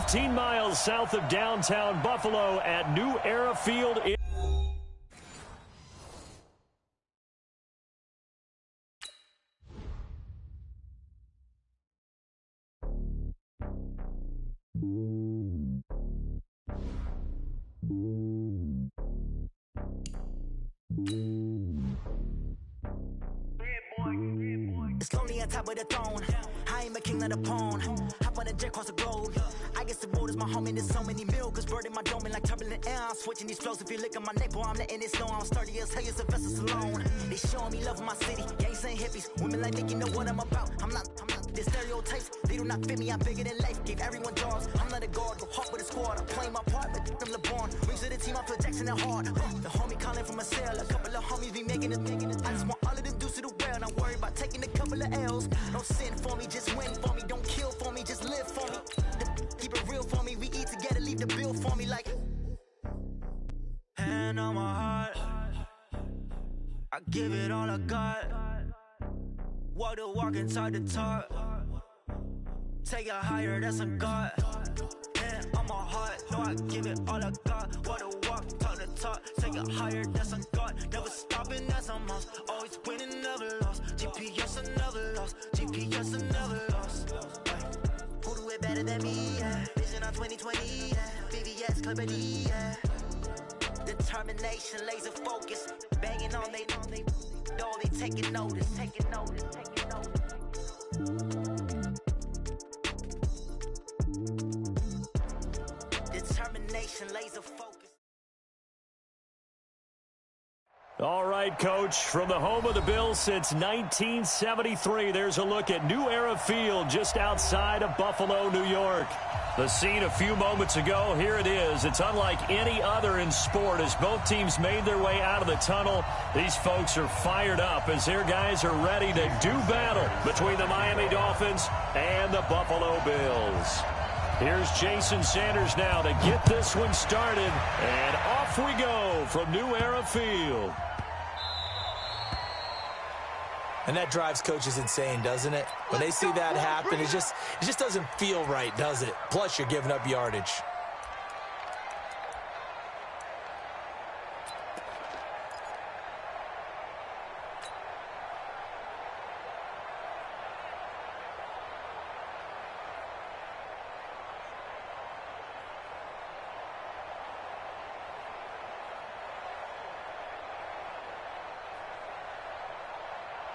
15 miles south of downtown Buffalo at New Era Field. It's lonely on top of the throne. I ain't a king of the pawn. Hop on a jet across the globe. I guess the world is my home and there's so many miracles burning my dome like turbulent air. I'm switching these flows. If you look at my neck, boy, I'm letting it slow. I'm sturdy as hell, it's a vessel Salone. They showing me love in my city. Gangs ain't hippies. Women like Nick, you know what I'm about. I'm not the stereotypes. They do not fit me. I'm bigger than life. Gave everyone jobs. I'm not a guard. Go hard with a squad. I'm playing my part, but I'm LeBron. Rings to the team. I feel Jackson and hard. The homie calling from a cell. A couple of homies be making it. I just want all of them dudes to the well. Not worried about taking a couple of L's. Don't sin for me, just win for me. Don't kill for me, just live for me. Keep it real for me. We eat together, leave the bill for me like. Hand on my heart, I give it all I got. Walk the walk and talk the talk. Take it higher, that's a God. Hand on my heart, no, I give it all I got. Walk the walk, talk the talk. Take it higher, that's a God. Never stopping, that's a must. Always winning, never lost. GPS, I never lost. GPS, I never lost. Who do it better than me? Yeah. Vision on 2020. Yeah. VVS, Clippity. Yeah. Determination, laser focus. Banging on they door, they taking notice. Taking notice, taking notice. Determination, laser focus. All right, Coach, from the home of the Bills since 1973, there's a look at New Era Field just outside of Buffalo, New York. The scene a few moments ago, here it is. It's unlike any other in sport as both teams made their way out of the tunnel. These folks are fired up as their guys are ready to do battle between the Miami Dolphins and the Buffalo Bills. Here's Jason Sanders now to get this one started, and off we go from New Era Field. And that drives coaches insane, doesn't it? When they see that happen, it just doesn't feel right, does it? Plus, you're giving up yardage.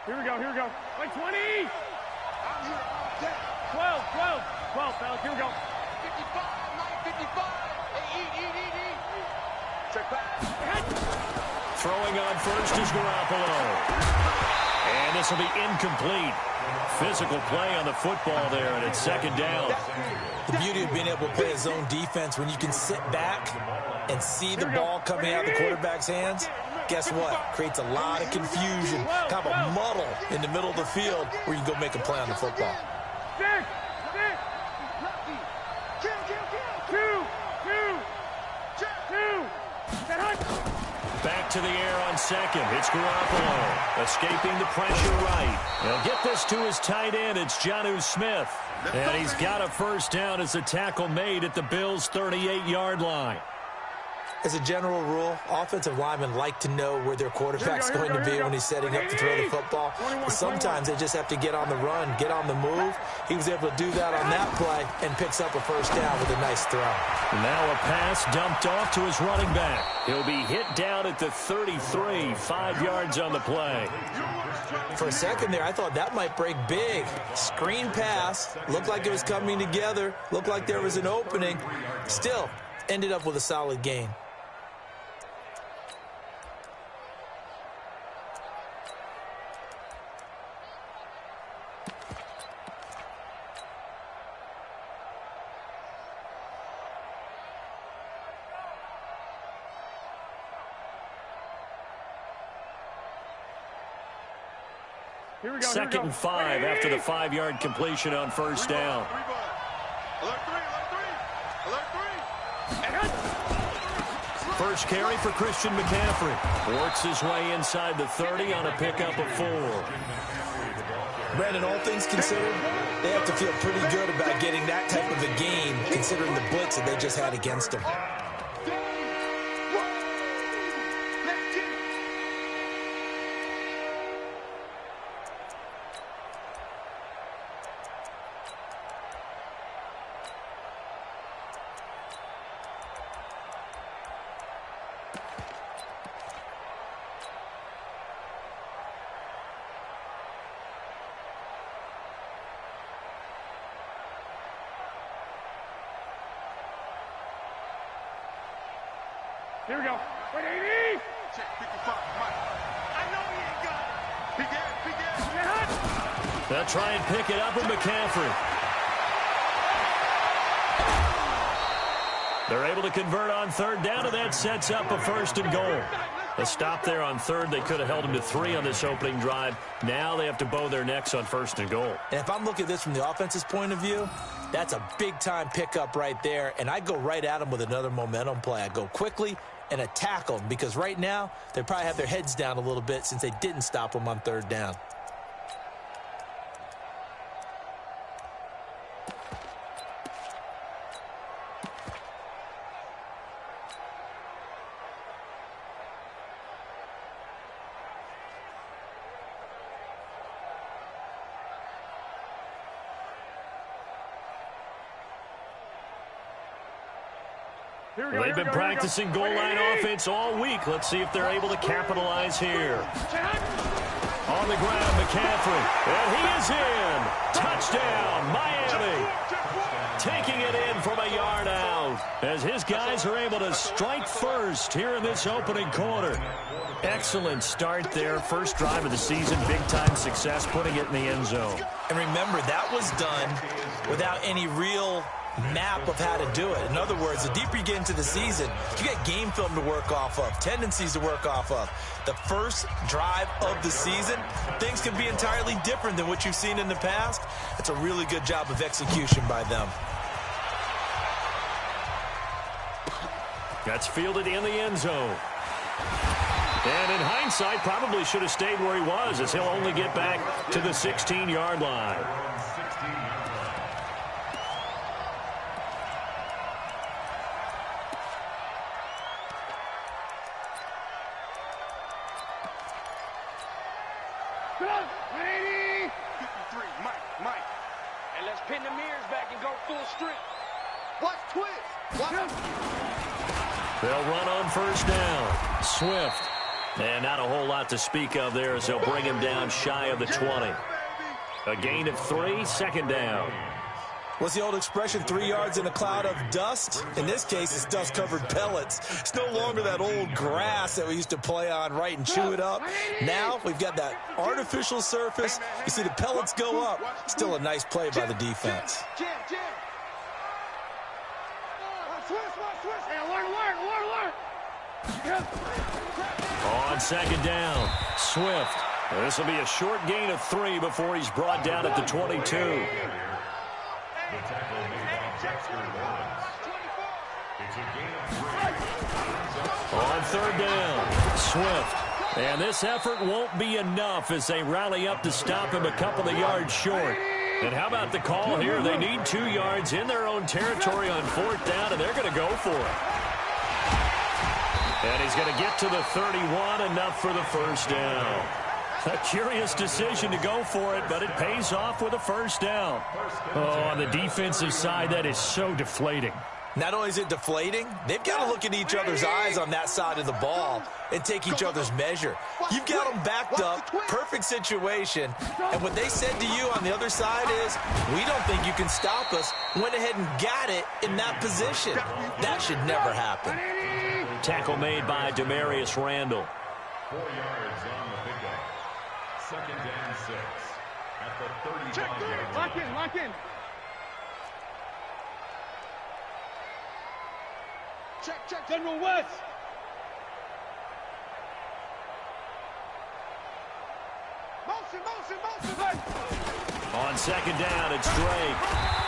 Here we go, here we go. Like 20! I'm here all day. 12, fellas, here we go. 55, 955. Eat. Check back. Throwing on first is Garoppolo. And this will be incomplete. Physical play on the football there, and it's second down. The beauty of being able to play a zone defense when you can sit back and see the ball coming out of the quarterback's hands. Guess what? Creates a lot of confusion, kind of a muddle in the middle of the field where you can go make a play on the football. Back to the air on second. It's Garoppolo escaping the pressure right. He'll get this to his tight end. It's Jonnu Smith. And he's got a first down as the tackle made at the Bills' 38-yard line. As a general rule, offensive linemen like to know where their quarterback's going to be when he's setting up to throw the football. But sometimes they just have to get on the run, get on the move. He was able to do that on that play and picks up a first down with a nice throw. Now a pass dumped off to his running back. He'll be hit down at the 33, 5 yards on the play. For a second there, I thought that might break big. Screen pass, looked like it was coming together, looked like there was an opening. Still, ended up with a solid gain. Second and 5 after the 5-yard completion on first down. First carry for Christian McCaffrey. Works his way inside the 30 on a pickup of 4. Brandon, all things considered, they have to feel pretty good about getting that type of a game, considering the blitz that they just had against them. Here we go. Wait, 80! Check 55, Mike. I know he ain't got it. He got it. They'll try and pick it up with McCaffrey. They're able to convert on third down, and that sets up a 1st and goal. A stop there on third. They could have held him to 3 on this opening drive. Now they have to bow their necks on 1st and goal. And if I'm looking at this from the offense's point of view, that's a big-time pickup right there, and I go right at them with another momentum play. I go quickly and attack them because right now they probably have their heads down a little bit since they didn't stop them on third down. They've been practicing goal line offense all week. Let's see if they're able to capitalize here. On the ground, McCaffrey. And he is in. Touchdown, Miami. Taking it in from a yard out as his guys are able to strike first here in this opening quarter. Excellent start there. First drive of the season. Big-time success, putting it in the end zone. And remember, that was done without any real map of how to do it. In other words, the deeper you get into the season, you get game film to work off of, tendencies to work off of. The first drive of the season, things can be entirely different than what you've seen in the past. It's a really good job of execution by them. That's fielded in the end zone. And in hindsight, probably should have stayed where he was, as he'll only get back to the 16-yard line. Pin the mirrors back and go full strength. Watch twist. Watch. They'll run on first down. Swift. And not a whole lot to speak of there as they'll bring him down shy of the 20. A gain of 3, 2nd down. What's the old expression, 3 yards in a cloud of dust? In this case, it's dust-covered pellets. It's no longer that old grass that we used to play on, right, and chew it up. Now we've got that artificial surface. You see the pellets go up. Still a nice play by the defense. On 2nd down, Swift. This will be a short gain of 3 before he's brought down at the 22. The tackle made by Dexter Lawrence. It's a gain of 3. On 3rd down, Swift. And this effort won't be enough as they rally up to stop him a couple of yards short. And how about the call here? They need 2 yards in their own territory on 4th down, and they're going to go for it. And he's going to get to the 31, enough for the 1st down. A curious decision to go for it, but it pays off with a 1st down. Oh, on the defensive side, that is so deflating. Not only is it deflating, they've got to look in each other's eyes on that side of the ball and take each other's measure. You've got them backed up, perfect situation, and what they said to you on the other side is, we don't think you can stop us. Went ahead and got it in that position. That should never happen. Tackle made by Demarius Randall. 4 yards on the pickup. 2nd and 6 at the 35-yard line. Lock in. Check, General West. Motion. On 2nd down, it's Drake.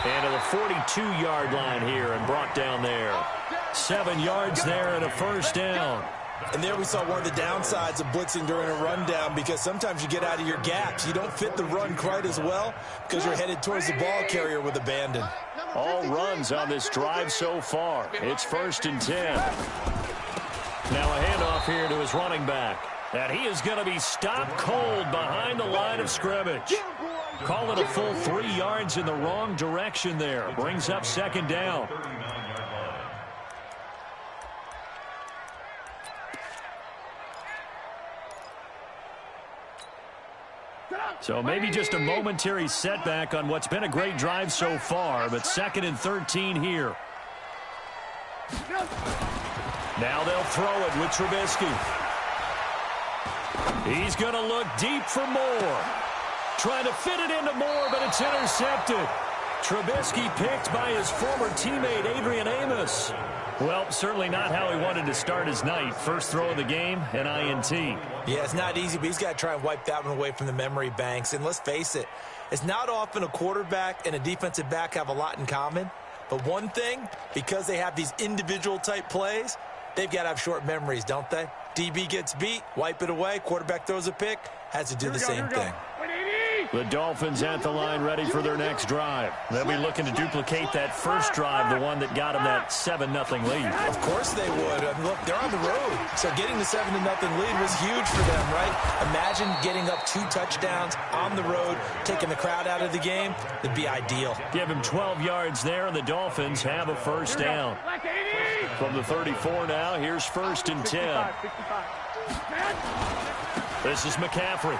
And to the 42-yard line here and brought down there. 7 yards there and a 1st down. And there we saw one of the downsides of blitzing during a rundown, because sometimes you get out of your gaps. You don't fit the run quite as well because you're headed towards the ball carrier with abandon. All runs on this drive so far. It's 1st and 10. Now a handoff here to his running back. And he is going to be stopped cold behind the line of scrimmage. Call it a full 3 yards in the wrong direction there. Brings up 2nd down. So maybe just a momentary setback on what's been a great drive so far, but 2nd and 13 here. Now they'll throw it with Trubisky. He's going to look deep for Moore. Trying to fit it into Moore, but it's intercepted. Trubisky picked by his former teammate, Adrian Amos. Well, certainly not how he wanted to start his night. First throw of the game, an INT. Yeah, it's not easy, but he's got to try and wipe that one away from the memory banks. And let's face it, it's not often a quarterback and a defensive back have a lot in common. But one thing, because they have these individual type plays, they've got to have short memories, don't they? DB gets beat, wipe it away, quarterback throws a pick, has to do the same thing. The Dolphins at the line ready for their next drive. They'll be looking to duplicate that first drive, the one that got them that 7-0 lead. Of course they would. I mean, look, they're on the road. So getting the 7-0 lead was huge for them, right? Imagine getting up 2 touchdowns on the road, taking the crowd out of the game. It'd be ideal. Give him 12 yards there, and the Dolphins have a first down. From the 34 now, here's 1st and 10. This is McCaffrey.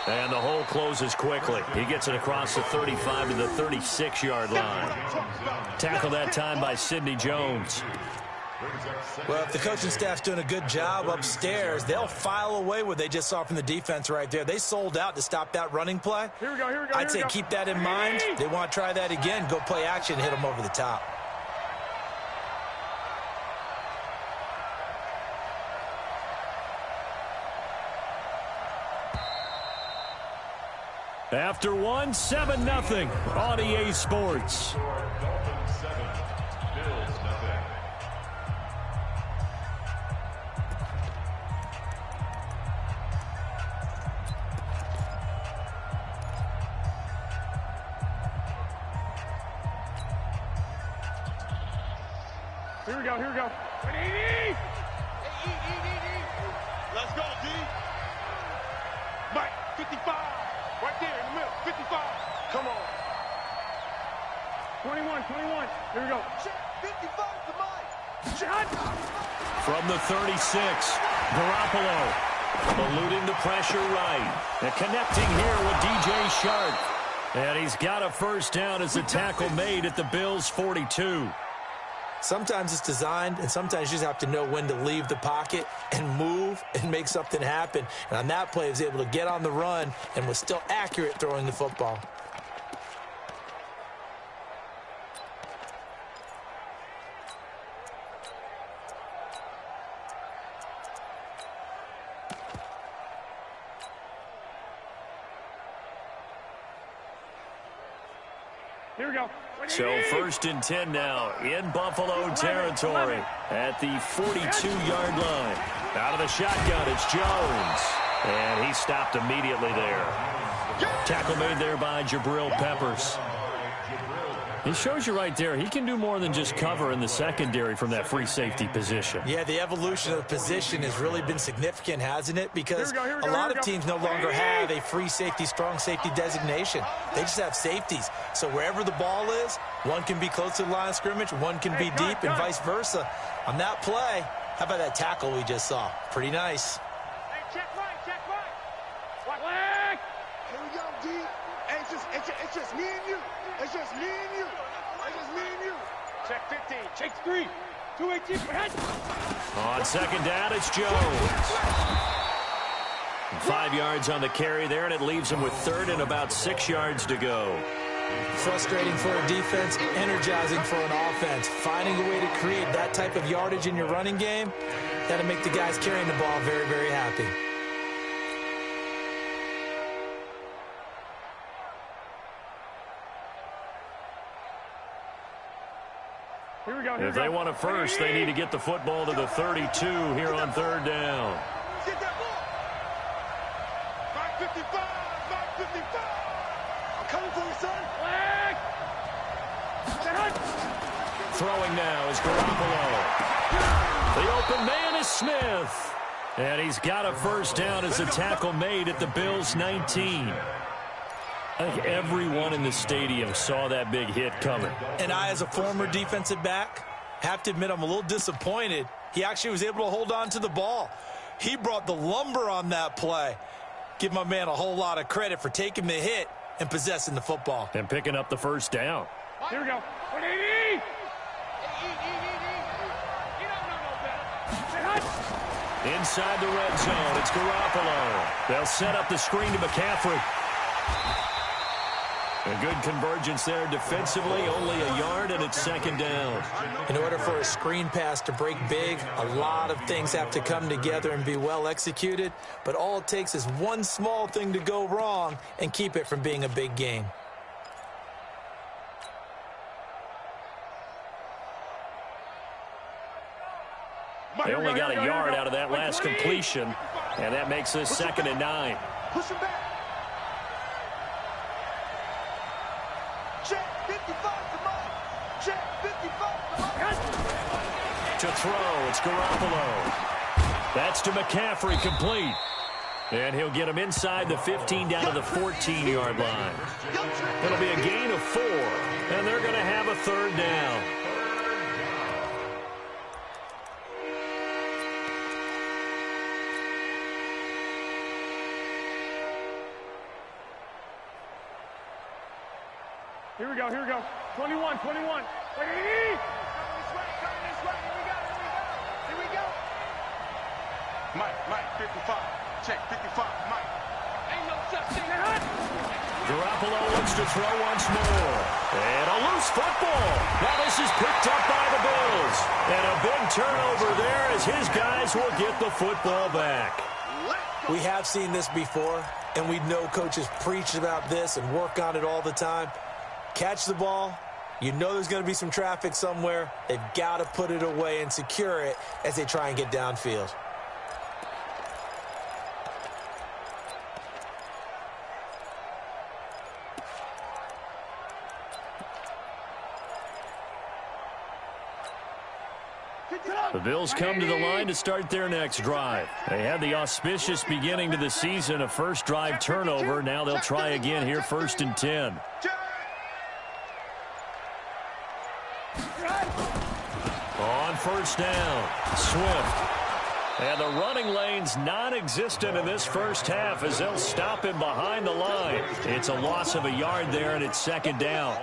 And the hole closes quickly. He gets it across the 35 to the 36-yard line. Tackled that time by Sidney Jones. Well, if the coaching staff's doing a good job upstairs, they'll file away what they just saw from the defense right there. They sold out to stop that running play. I'd say keep that in mind. They want to try that again. Go play action, hit them over the top. After one, 7-0 on EA Sports. Dolphins 7, Bills 0. Here we go. Let's go, D. Mike, 55. Right there in the middle, 55. Come on. 21. Here we go. 55 to Mike. Shot. From the 36, Garoppolo eluding the pressure right. And connecting here with DJ Shark. And he's got a first down as the tackle made at the Bills' 42. Sometimes it's designed, and sometimes you just have to know when to leave the pocket and move and make something happen. And on that play, he was able to get on the run and was still accurate throwing the football. Here we go. So 1st and 10 now in Buffalo territory at the 42-yard line. Out of the shotgun, it's Jones. And he stopped immediately there. Tackle made there by Jabril Peppers. He shows you right there, he can do more than just cover in the secondary from that free safety position. Yeah, the evolution of the position has really been significant, hasn't it? Because a lot of teams no longer have a free safety, strong safety designation. They just have safeties. So wherever the ball is, one can be close to the line of scrimmage, one can be deep, and vice versa. On that play, how about that tackle we just saw? Pretty nice. Hey, check right. What leg? Here we go, D. Hey, it's just me and you. It's just me and you. Check 15. Check 3. 218 for head. On 2nd down, it's Jones. 5 yards on the carry there, and it leaves him with 3rd and about 6 yards to go. Frustrating for a defense, energizing for an offense. Finding a way to create that type of yardage in your running game, that'll make the guys carrying the ball very, very happy. Here we go. If they want a first, they need to get the football to the 32 here on third down. Get that ball. 555. I'm coming for you, son. Flag. Throwing now is Garoppolo. The open man is Smith. And he's got a first down as the tackle made at the Bills' 19. I think everyone in the stadium saw that big hit coming. And I, as a former defensive back, have to admit I'm a little disappointed. He actually was able to hold on to the ball. He brought the lumber on that play. Give my man a whole lot of credit for taking the hit and possessing the football. And picking up the first down. Here we go. 180. Inside the red zone, it's Garoppolo. They'll set up the screen to McCaffrey. A good convergence there defensively, only a yard, and it's second down. In order for a screen pass to break big, a lot of things have to come together and be well executed, but all it takes is one small thing to go wrong and keep it from being a big game. They only got a yard out of that last completion, and that makes this 2nd and 9. Push him back. Check 55 to Mike. Check 55 to Mike. To throw, it's Garoppolo. That's to McCaffrey, complete. And he'll get him inside the 15 down to the 14-yard line. It'll be a gain of 4, and they're going to have a third down. Here we go. 21. Wait, coming this way. Here we go. Mike, 55. Check, 55, Mike. Ain't no such thing. Garoppolo looks to throw once more. And a loose football. Now this is picked up by the Bills. And a big turnover there as his guys will get the football back. We have seen this before, and we know coaches preach about this and work on it all the time. Catch the ball. You know there's going to be some traffic somewhere. They've got to put it away and secure it as they try and get downfield. The Bills come to the line to start their next drive. They had the auspicious beginning to the season, a first drive turnover. Now they'll try again here, 1st and 10. On first down, Swift. And the running lane's non-existent in this first half as they'll stop him behind the line. It's a loss of a yard there, and it's 2nd down.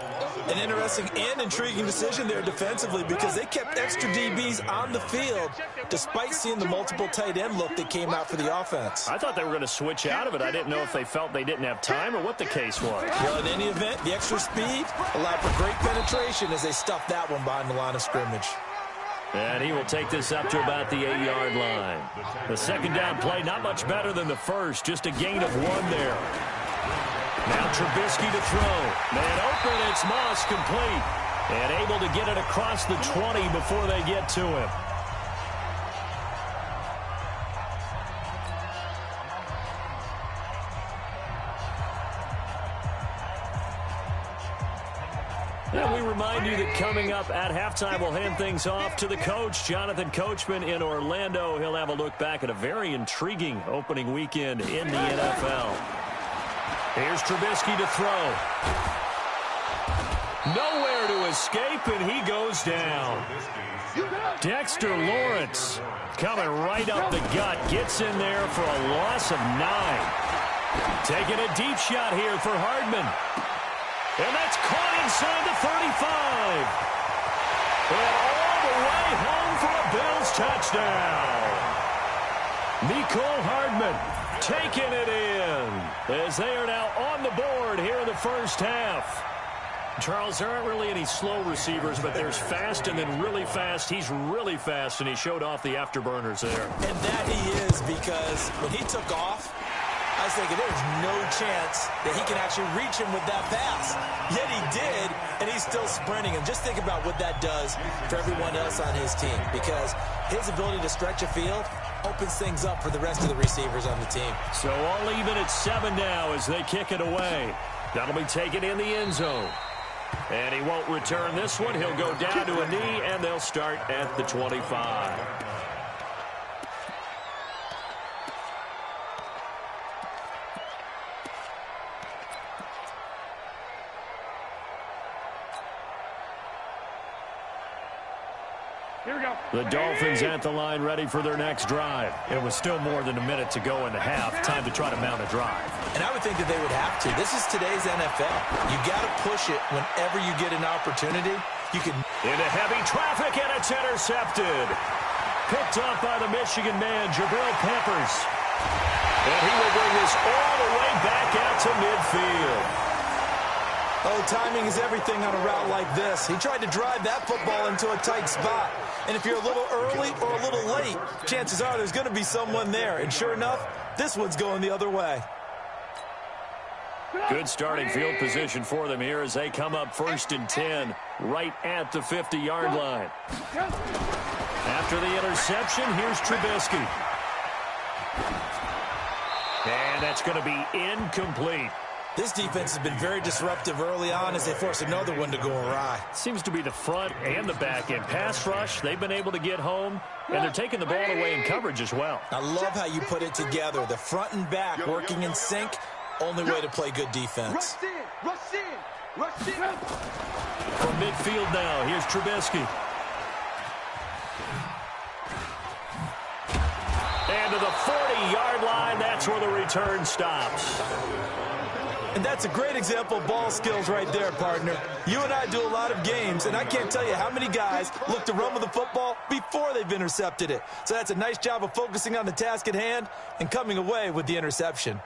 An interesting and intriguing decision there defensively because they kept extra DBs on the field despite seeing the multiple tight end look that came out for the offense. I thought they were going to switch out of it. I didn't know if they felt they didn't have time or what the case was. Well, in any event, the extra speed allowed for great penetration as they stuffed that one behind the line of scrimmage. And he will take this up to about the 8-yard line. The 2nd down play, not much better than the first, just a gain of 1 there. Now Trubisky to throw. Man open, it's Moss, complete. And able to get it across the 20 before they get to him. And we remind you that coming up at halftime, we'll hand things off to the coach, Jonathan Coachman in Orlando. He'll have a look back at a very intriguing opening weekend in the NFL. Here's Trubisky to throw. Nowhere to escape, and he goes down. Dexter Lawrence coming right up the gut. Gets in there for a loss of 9. Taking a deep shot here for Hardman. And that's caught inside the 35. And all the way home for a Bills touchdown. Mecole Hardman taking it in as they are now on the board here in the first half. Charles, there aren't really any slow receivers, but there's fast and then really fast. He's really fast, and he showed off the afterburners there. And that he is, because when he took off, I I was thinking there's no chance that he can actually reach him with that pass. Yet he did, and he's still sprinting. And just think about what that does for everyone else on his team, because his ability to stretch a field opens things up for the rest of the receivers on the team. So all even at 7 now as they kick it away. That'll be taken in the end zone. And he won't return this one. He'll go down to a knee, and they'll start at the 25. Here we go. The Dolphins at the line ready for their next drive. It was still more than a minute to go in the half. Time to try to mount a drive. And I would think that they would have to. This is today's NFL. You got to push it whenever you get an opportunity. You can. Into heavy traffic, and it's intercepted. Picked up by the Michigan man, Jabril Peppers. And he will bring this all the way back out to midfield. Oh, timing is everything on a route like this. He tried to drive that football into a tight spot. And if you're a little early or a little late, chances are there's going to be someone there. And sure enough, this one's going the other way. Good starting field position for them here as they come up 1st and 10 right at the 50-yard line. After the interception, here's Trubisky. And that's going to be incomplete. This defense has been very disruptive early on as they force another one to go awry. Seems to be the front and the back end. Pass rush, they've been able to get home, and they're taking the ball away in coverage as well. I love how you put it together. The front and back working in sync, only way to play good defense. Rush in. From midfield now, here's Trubisky. And to the 40-yard line, that's where the return stops. And that's a great example of ball skills right there, partner. You and I do a lot of games, and I can't tell you how many guys look to run with the football before they've intercepted it. So that's a nice job of focusing on the task at hand and coming away with the interception.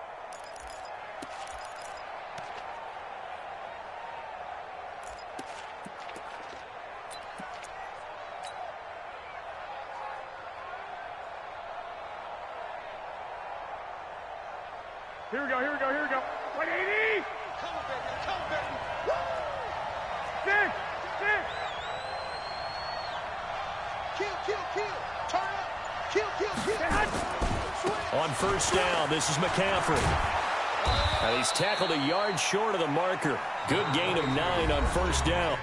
Here we go. 180. Come baby. Woo! Six. Kill. Turn up. Kill. On 1st down, this is McCaffrey. And he's tackled a yard short of the marker. Good gain of 9 on 1st down.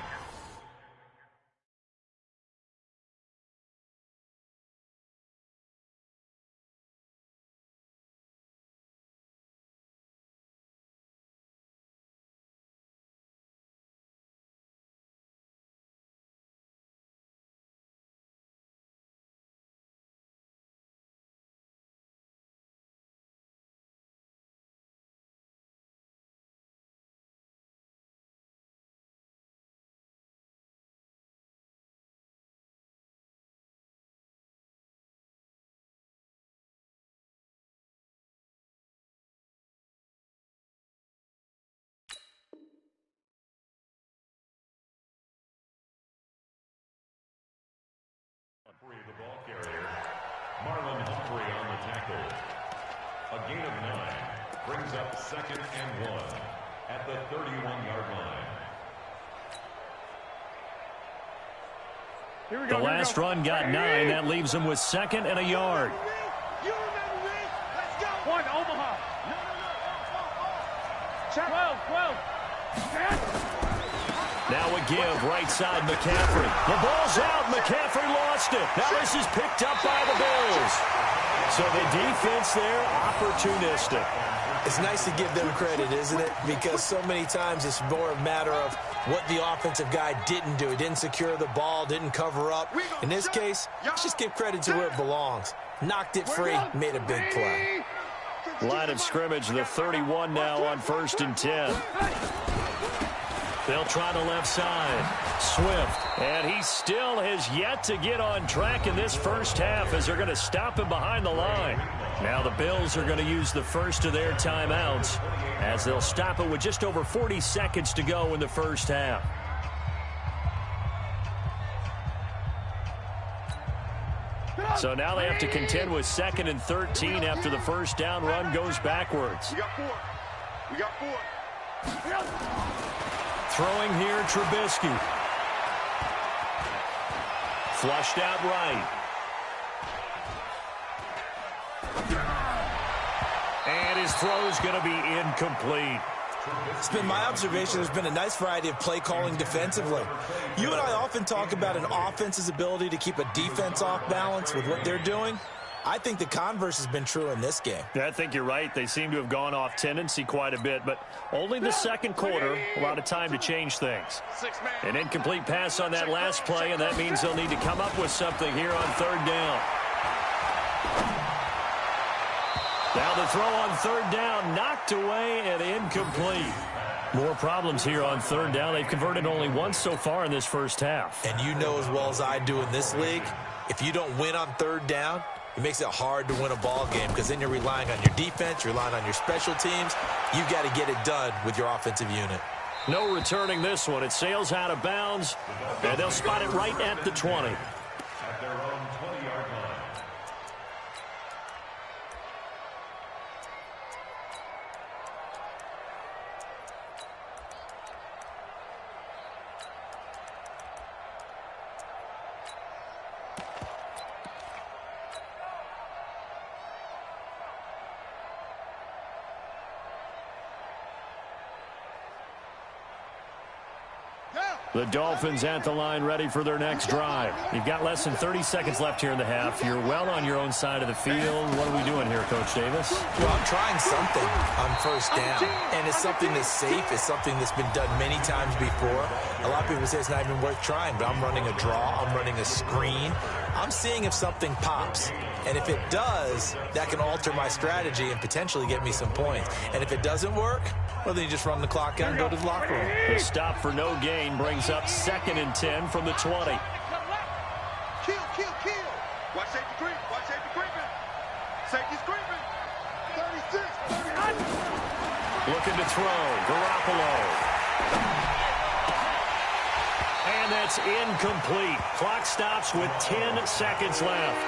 The ball carrier, Marlon Humphrey on the tackle. A gain of 9 brings up 2nd and 1 at the 31-yard line. Here we go. The last run got 9. That leaves them with 2nd and a yard. You remember me? Let's go. 1, Omaha. No. 12. Now a give, right side, McCaffrey. The ball's out. McCaffrey lost it. Now this is picked up by the Bills. So the defense there, opportunistic. It's nice to give them credit, isn't it? Because so many times it's more a matter of what the offensive guy didn't do. He didn't secure the ball, didn't cover up. In this case, let's just give credit to where it belongs. Knocked it free, made a big play. Line of scrimmage, the 31 now on 1st and 10. They'll try the left side. Swift. And he still has yet to get on track in this first half as they're going to stop him behind the line. Now the Bills are going to use the first of their timeouts as they'll stop it with just over 40 seconds to go in the first half. So now they have to contend with 2nd and 13 after the first down run goes backwards. We got 4. We got 4. Throwing here, Trubisky. Flushed out right. And his throw is going to be incomplete. It's been my observation there's been a nice variety of play calling defensively. You and I often talk about an offense's ability to keep a defense off balance with what they're doing. I think the converse has been true in this game. Yeah, I think you're right. They seem to have gone off tendency quite a bit, but only the second quarter, a lot of time to change things. An incomplete pass on that last play, and that means they'll need to come up with something here on 3rd down. Now the throw on 3rd down, knocked away and incomplete. More problems here on 3rd down. They've converted only once so far in this first half. And you know as well as I do in this league, if you don't win on 3rd down, it makes it hard to win a ball game because then you're relying on your defense, you're relying on your special teams. You've got to get it done with your offensive unit. No returning this one. It sails out of bounds, and they'll spot it right at the 20. At their own 20-yard line. The Dolphins at the line ready for their next drive. You've got less than 30 seconds left here in the half. You're well on your own side of the field. What are we doing here, Coach Davis? Well, I'm trying something on 1st down, and it's something that's safe. It's something that's been done many times before. A lot of people say it's not even worth trying, but I'm running a draw. I'm running a screen. I'm seeing if something pops. And if it does, that can alter my strategy and potentially get me some points. And if it doesn't work, well, then you just run the clock out and go to the locker room. The stop for no gain brings up 2nd and 10 from the 20. Kill. Watch safety creep. Watch safety creeping. Safety's creeping. 36. Looking to throw. Garoppolo. And that's incomplete. Clock stops with 10 seconds left.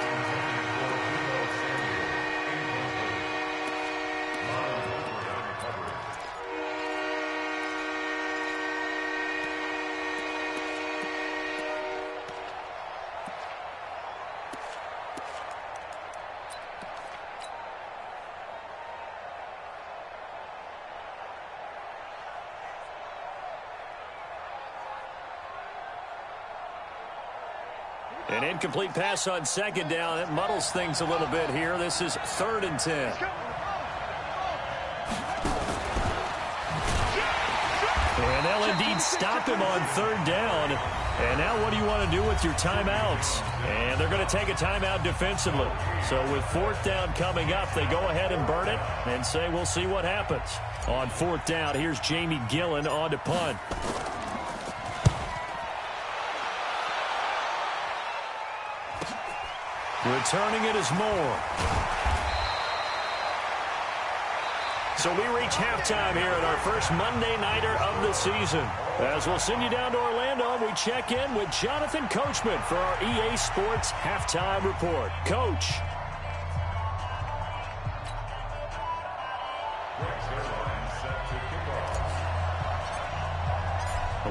An incomplete pass on 2nd down. It muddles things a little bit here. This is 3rd and 10. And they'll indeed stop him on 3rd down. And now what do you want to do with your timeouts? And they're going to take a timeout defensively. So with 4th down coming up, they go ahead and burn it and say we'll see what happens. On 4th down, here's Jamie Gillen on to punt. Returning it is Moore. So we reach halftime here at our first Monday Nighter of the season. As we'll send you down to Orlando, we check in with Jonathan Coachman for our EA Sports Halftime Report. Coach.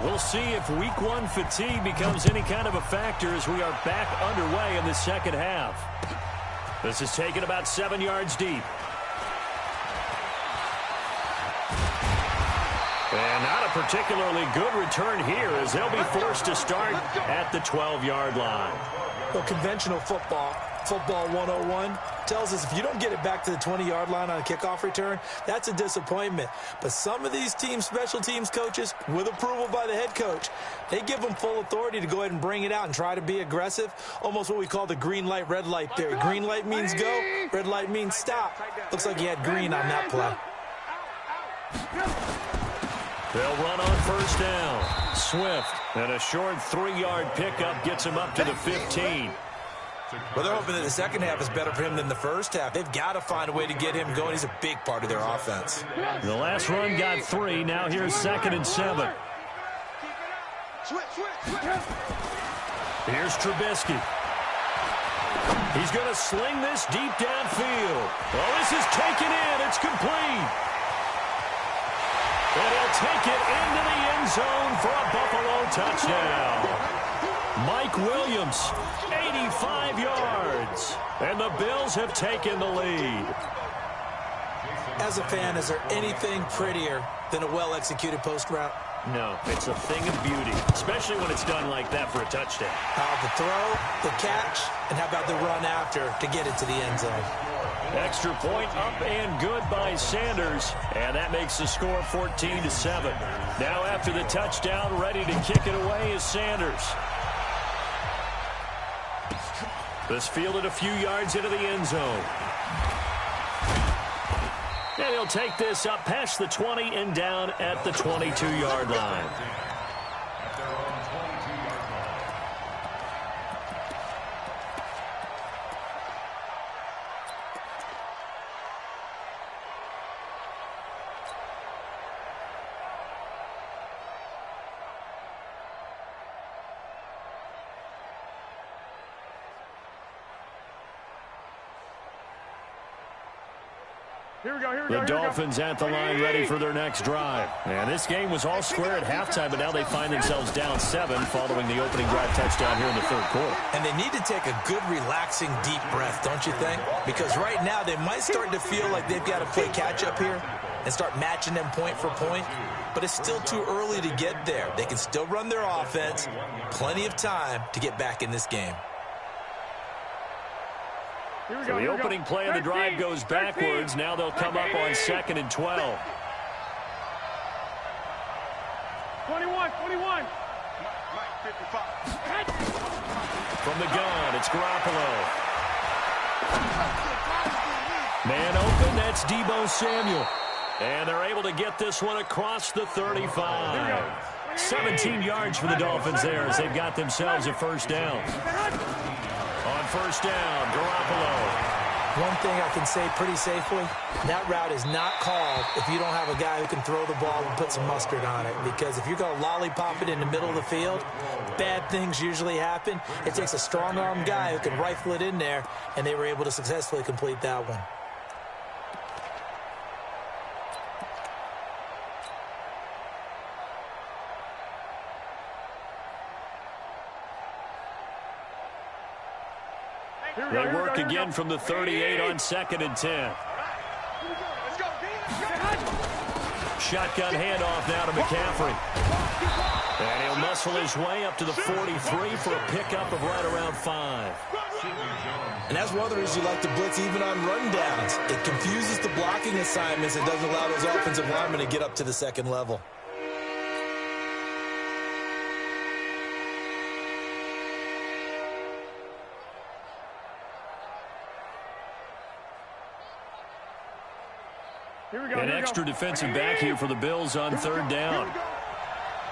We'll see if week 1 fatigue becomes any kind of a factor as we are back underway in the second half. This is taken about 7 yards deep. And not a particularly good return here as they'll be forced to start at the 12-yard line. Well, conventional football 101, tells us if you don't get it back to the 20-yard line on a kickoff return, that's a disappointment. But some of these teams, special teams coaches, with approval by the head coach, they give them full authority to go ahead and bring it out and try to be aggressive, almost what we call the green light, red light theory. Green light means go, red light means stop. Looks like he had green on that play. They'll run on 1st down. Swift, and a short 3-yard pickup gets him up to the 15. Well, they're hoping that the second half is better for him than the first half. They've got to find a way to get him going. He's a big part of their offense. The last run got 3. Now here's 2nd and 7. Here's Trubisky. He's going to sling this deep downfield. Well, this is taken in. It's complete. And he'll take it into the end zone for a Buffalo touchdown. Mike Williams, 85 yards. And the Bills have taken the lead. As a fan, is there anything prettier than a well-executed post route? No, it's a thing of beauty, especially when it's done like that for a touchdown. The throw, the catch, and how about the run after to get it to the end zone? Extra point up and good by Sanders, and that makes the score 14-7. Now after the touchdown, ready to kick it away is Sanders. This fielded a few yards into the end zone. And he'll take this up past the 20 and down at the 22-yard line. The Dolphins at the line ready for their next drive. And this game was all square at halftime, but now they find themselves down 7 following the opening drive touchdown here in the third quarter. And they need to take a good, relaxing, deep breath, don't you think? Because right now they might start to feel like they've got to play catch-up here and start matching them point for point. But it's still too early to get there. They can still run their offense. Plenty of time to get back in this game. So the opening play of the drive goes backwards. Now they'll come up on 2nd and 12. 21. From the gun, it's Garoppolo. Man open, that's Deebo Samuel. And they're able to get this one across the 35. 17 yards for the Dolphins there as they've got themselves a first down. On first down, Garoppolo. One thing I can say pretty safely, that route is not called if you don't have a guy who can throw the ball and put some mustard on it. Because if you're going to lollipop it in the middle of the field, bad things usually happen. It takes a strong-arm guy who can rifle it in there, and they were able to successfully complete that one. They work again from the 38 on 2nd and 10. Shotgun handoff now to McCaffrey. And he'll muscle his way up to the 43 for a pickup of right around 5. And that's one of the reasons you like to blitz even on rundowns. It confuses the blocking assignments and doesn't allow those offensive linemen to get up to the second level. An extra defensive back here for the Bills on 3rd down.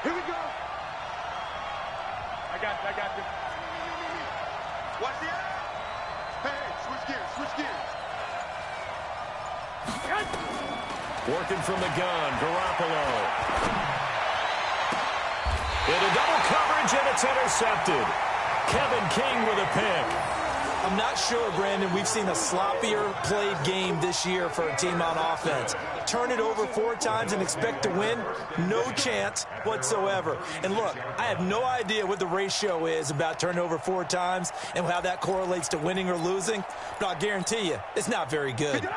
Here we go. I got this. Watch the air. Hey, switch gears. Working from the gun, Garoppolo. Into double coverage, and it's intercepted. Kevin King with a pick. I'm not sure, Brandon, we've seen a sloppier played game this year for a team on offense. Turn it over 4 times and expect to win? No chance whatsoever. And look, I have no idea what the ratio is about turning over 4 times and how that correlates to winning or losing, but I'll guarantee you, it's not very good.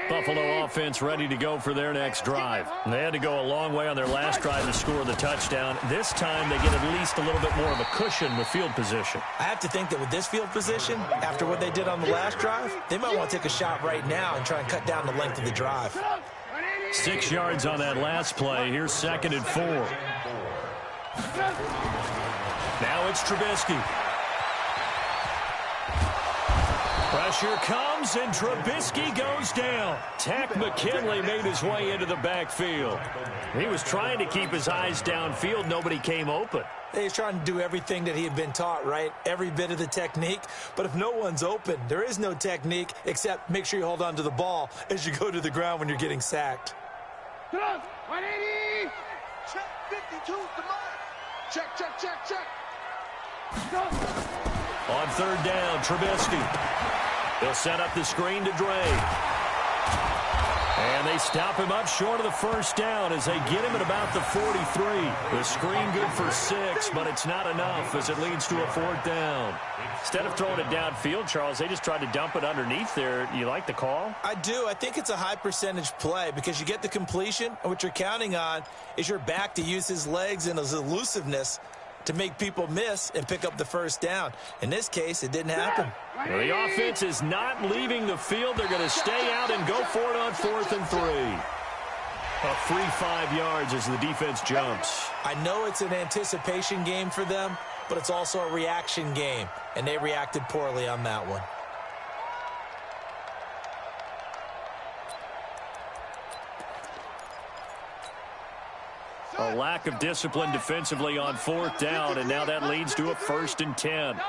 Buffalo offense ready to go for their next drive. They had to go a long way on their last drive to score the touchdown. This time they get at least a little bit more of a cushion with field position. I have to think that with this field position, after what they did on the last drive, they might want to take a shot right now and try and cut down the length of the drive. 6 yards on that last play. Here's 2nd and 4. Now it's Trubisky. Pressure comes, and Trubisky goes down. Takk McKinley made his way into the backfield. He was trying to keep his eyes downfield. Nobody came open. He's trying to do everything that he had been taught, right? Every bit of the technique. But if no one's open, there is no technique except make sure you hold on to the ball as you go to the ground when you're getting sacked. 180. Check 52. Come on. Check. On third down, Trubisky. He'll set up the screen to Drake. And they stop him up short of the first down as they get him at about the 43. The screen good for 6, but it's not enough as it leads to a fourth down. Instead of throwing it downfield, Charles, they just tried to dump it underneath there. You like the call? I do. I think it's a high percentage play because you get the completion, and what you're counting on is your back to use his legs and his elusiveness to make people miss and pick up the first down. In this case, it didn't happen. Well, the offense is not leaving the field. They're going to stay out and go for it on 4th and 3. A free 5 yards as the defense jumps. I know it's an anticipation game for them, but it's also a reaction game, and they reacted poorly on that one. A lack of discipline defensively on 4th down, and now that leads to a 1st and 10.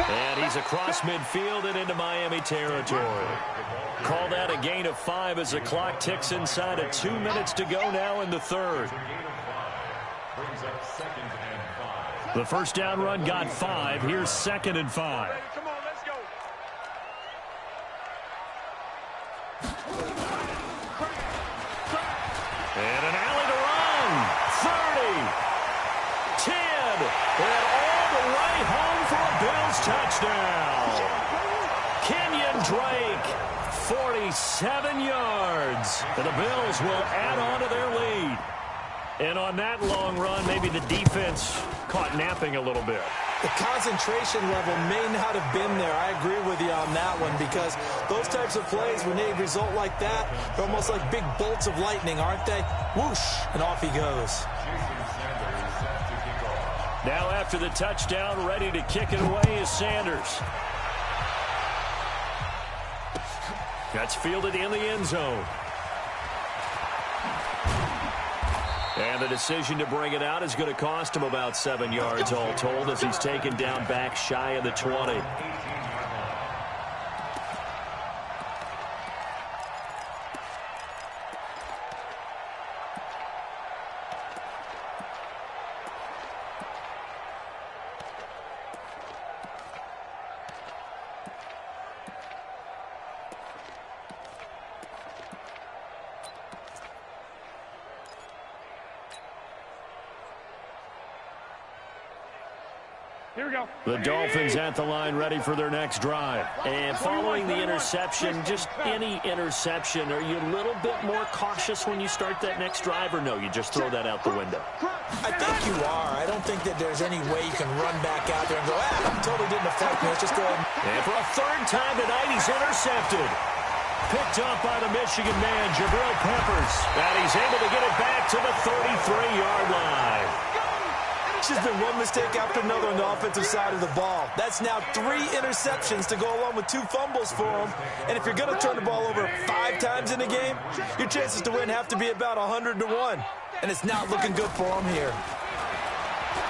And he's across midfield and into Miami territory. Call that a gain of 5 as the clock ticks inside of 2 minutes to go now in the third. The first down run got 5. Here's 2nd and 5. And an alley to run. 30. 10. And all the way home for a Bills touchdown. Kenyon Drake, 47 yards. And the Bills will add on to their lead. And on that long run, maybe the defense caught napping a little bit. The concentration level may not have been there. I agree with you on that one because those types of plays, when they result like that, they're almost like big bolts of lightning, aren't they? Whoosh, and off he goes. Now after the touchdown, ready to kick it away is Sanders. That's fielded in the end zone. And the decision to bring it out is going to cost him about 7 yards all told as he's taken down back shy of the 20. Here we go. The Dolphins at the line ready for their next drive. And following the interception, just any interception, are you a little bit more cautious when you start that next drive, or no, you just throw that out the window? I think you are. I don't think that there's any way you can run back out there and go, totally didn't affect me. Let's just go ahead. And for a third time tonight, he's intercepted. Picked up by the Michigan man, Jabril Peppers. And he's able to get it back to the 33-yard line. It's just been one mistake after another on the offensive side of the ball. That's now 3 interceptions to go along with 2 fumbles for him. And if you're going to turn the ball over 5 times in a game, your chances to win have to be about 100 to 1. And it's not looking good for him here.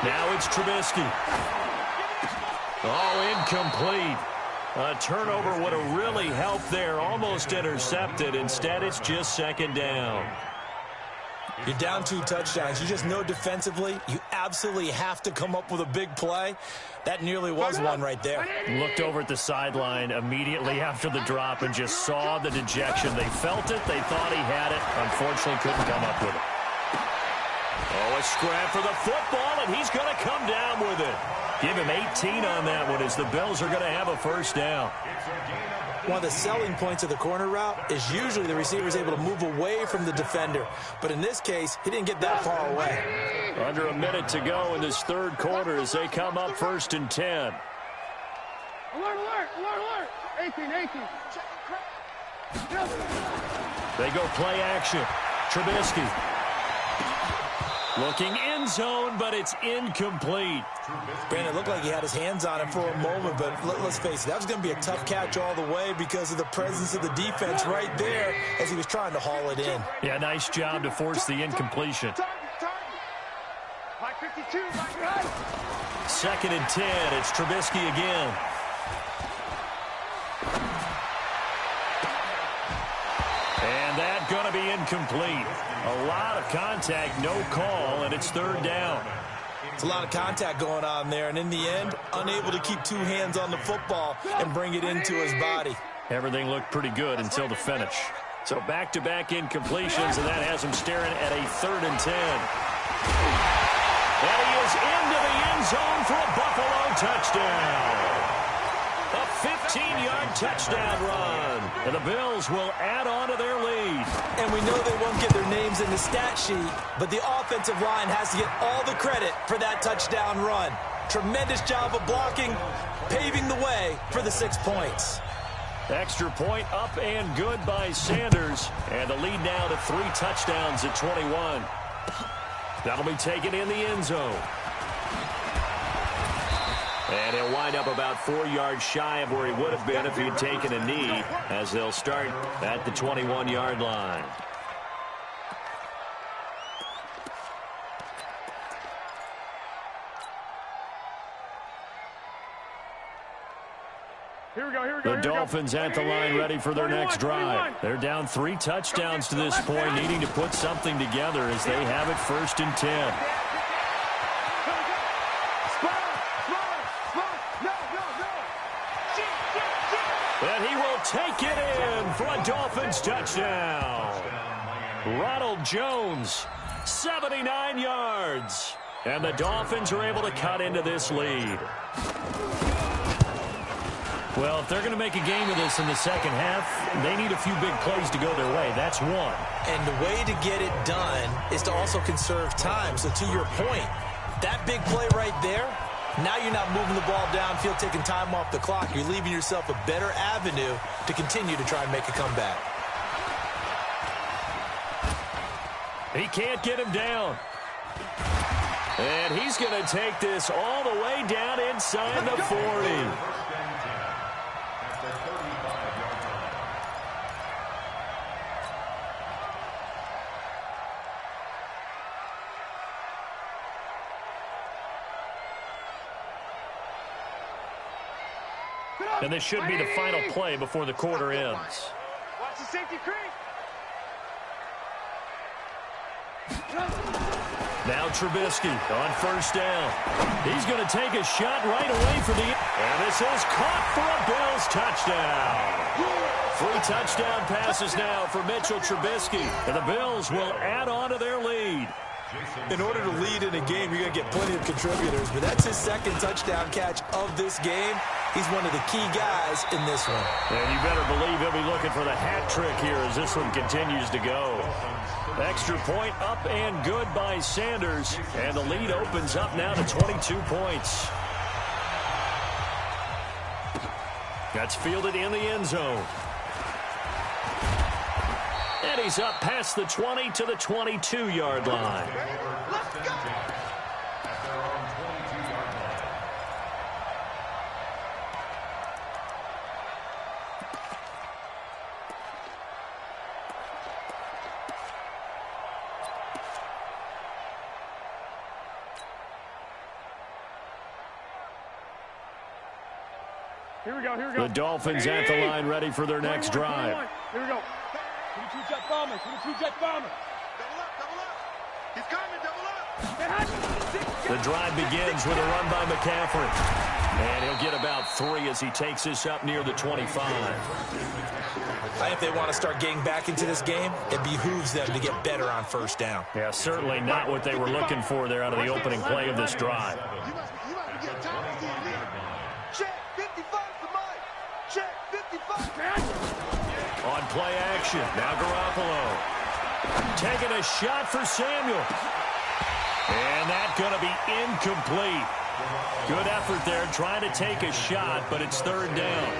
Now it's Trubisky. Oh, incomplete. A turnover would have really helped there. Almost intercepted. Instead, it's just 2nd down. You're down 2 touchdowns. You just know defensively you absolutely have to come up with a big play. That nearly was one right there. Looked over at the sideline immediately after the drop and just saw the dejection. They felt it. They thought he had it. Unfortunately, couldn't come up with it. Oh, a scrap for the football, and he's going to come down with it. Give him 18 on that one as the Bills are going to have a first down. One of the selling points of the corner route is usually the receiver is able to move away from the defender. But in this case, he didn't get that far away. Under a minute to go in this third quarter as they come up 1st and 10. Alert, alert, alert, alert. 18, 18. They go play action. Trubisky. Looking end zone, but it's incomplete. Brandon, it looked like he had his hands on it for a moment, but let's face it, that was going to be a tough catch all the way because of the presence of the defense right there as he was trying to haul it in. Yeah, nice job to force the incompletion. 2nd and 10. It's Trubisky again. And that going to be incomplete. A lot of contact, no call, and it's third down. It's a lot of contact going on there, and in the end, unable to keep two hands on the football and bring it into his body. Everything looked pretty good until the finish. So back-to-back incompletions, and that has him staring at a 3rd and 10. And he is into the end zone for a Buffalo touchdown. A 15-yard touchdown run. And the Bills will add on to their lead. And we know they won't get their names in the stat sheet, but the offensive line has to get all the credit for that touchdown run. Tremendous job of blocking, paving the way for the 6 points. Extra point up and good by Sanders. And the lead now to 3 touchdowns at 21. That'll be taken in the end zone. And he'll wind up about 4 yards shy of where he would have been if he had taken a knee, as they'll start at the 21-yard line. The Dolphins at the line ready for their next drive. They're down 3 touchdowns to this point, needing to put something together as they have it 1st and 10. And he will take it in for a Dolphins touchdown. Ronald Jones, 79 yards. And the Dolphins are able to cut into this lead. Well, if they're going to make a game of this in the second half, they need a few big plays to go their way. That's one. And the way to get it done is to also conserve time. So to your point, that big play right there, now you're not moving the ball downfield, taking time off the clock. You're leaving yourself a better avenue to continue to try and make a comeback. He can't get him down. And he's going to take this all the way down inside the 40. And this should be the final play before the quarter ends. Watch the safety creep. Now Trubisky on 1st down. He's going to take a shot right away for the... And this is caught for a Bills touchdown. 3 touchdown passes now for Mitchell Trubisky. And the Bills will add on to their lead. In order to lead in a game, you're going to get plenty of contributors, but that's his 2nd touchdown catch of this game. He's one of the key guys in this one. And you better believe he'll be looking for the hat trick here as this one continues to go. Extra point up and good by Sanders, and the lead opens up now to 22 points. That's fielded in the end zone. And he's up past the 20 to the 22-yard line. Let's go. Here we go, here we go. The Dolphins at the line ready for their next drive. Here we go. 22-jet bomber, 22-jet bomber. Double up. He's coming, double up. The drive begins with a run by McCaffrey. And he'll get about 3 as he takes this up near the 25. I think if they want to start getting back into this game, it behooves them to get better on 1st down. Yeah, certainly not what they were looking for there out of the opening play of this drive. You must be getting time to the lead. Check 55 for Mike. Check 55. On play action, now Garoppolo. Taking a shot for Samuel. And that's going to be incomplete. Good effort there trying to take a shot, but it's 3rd down.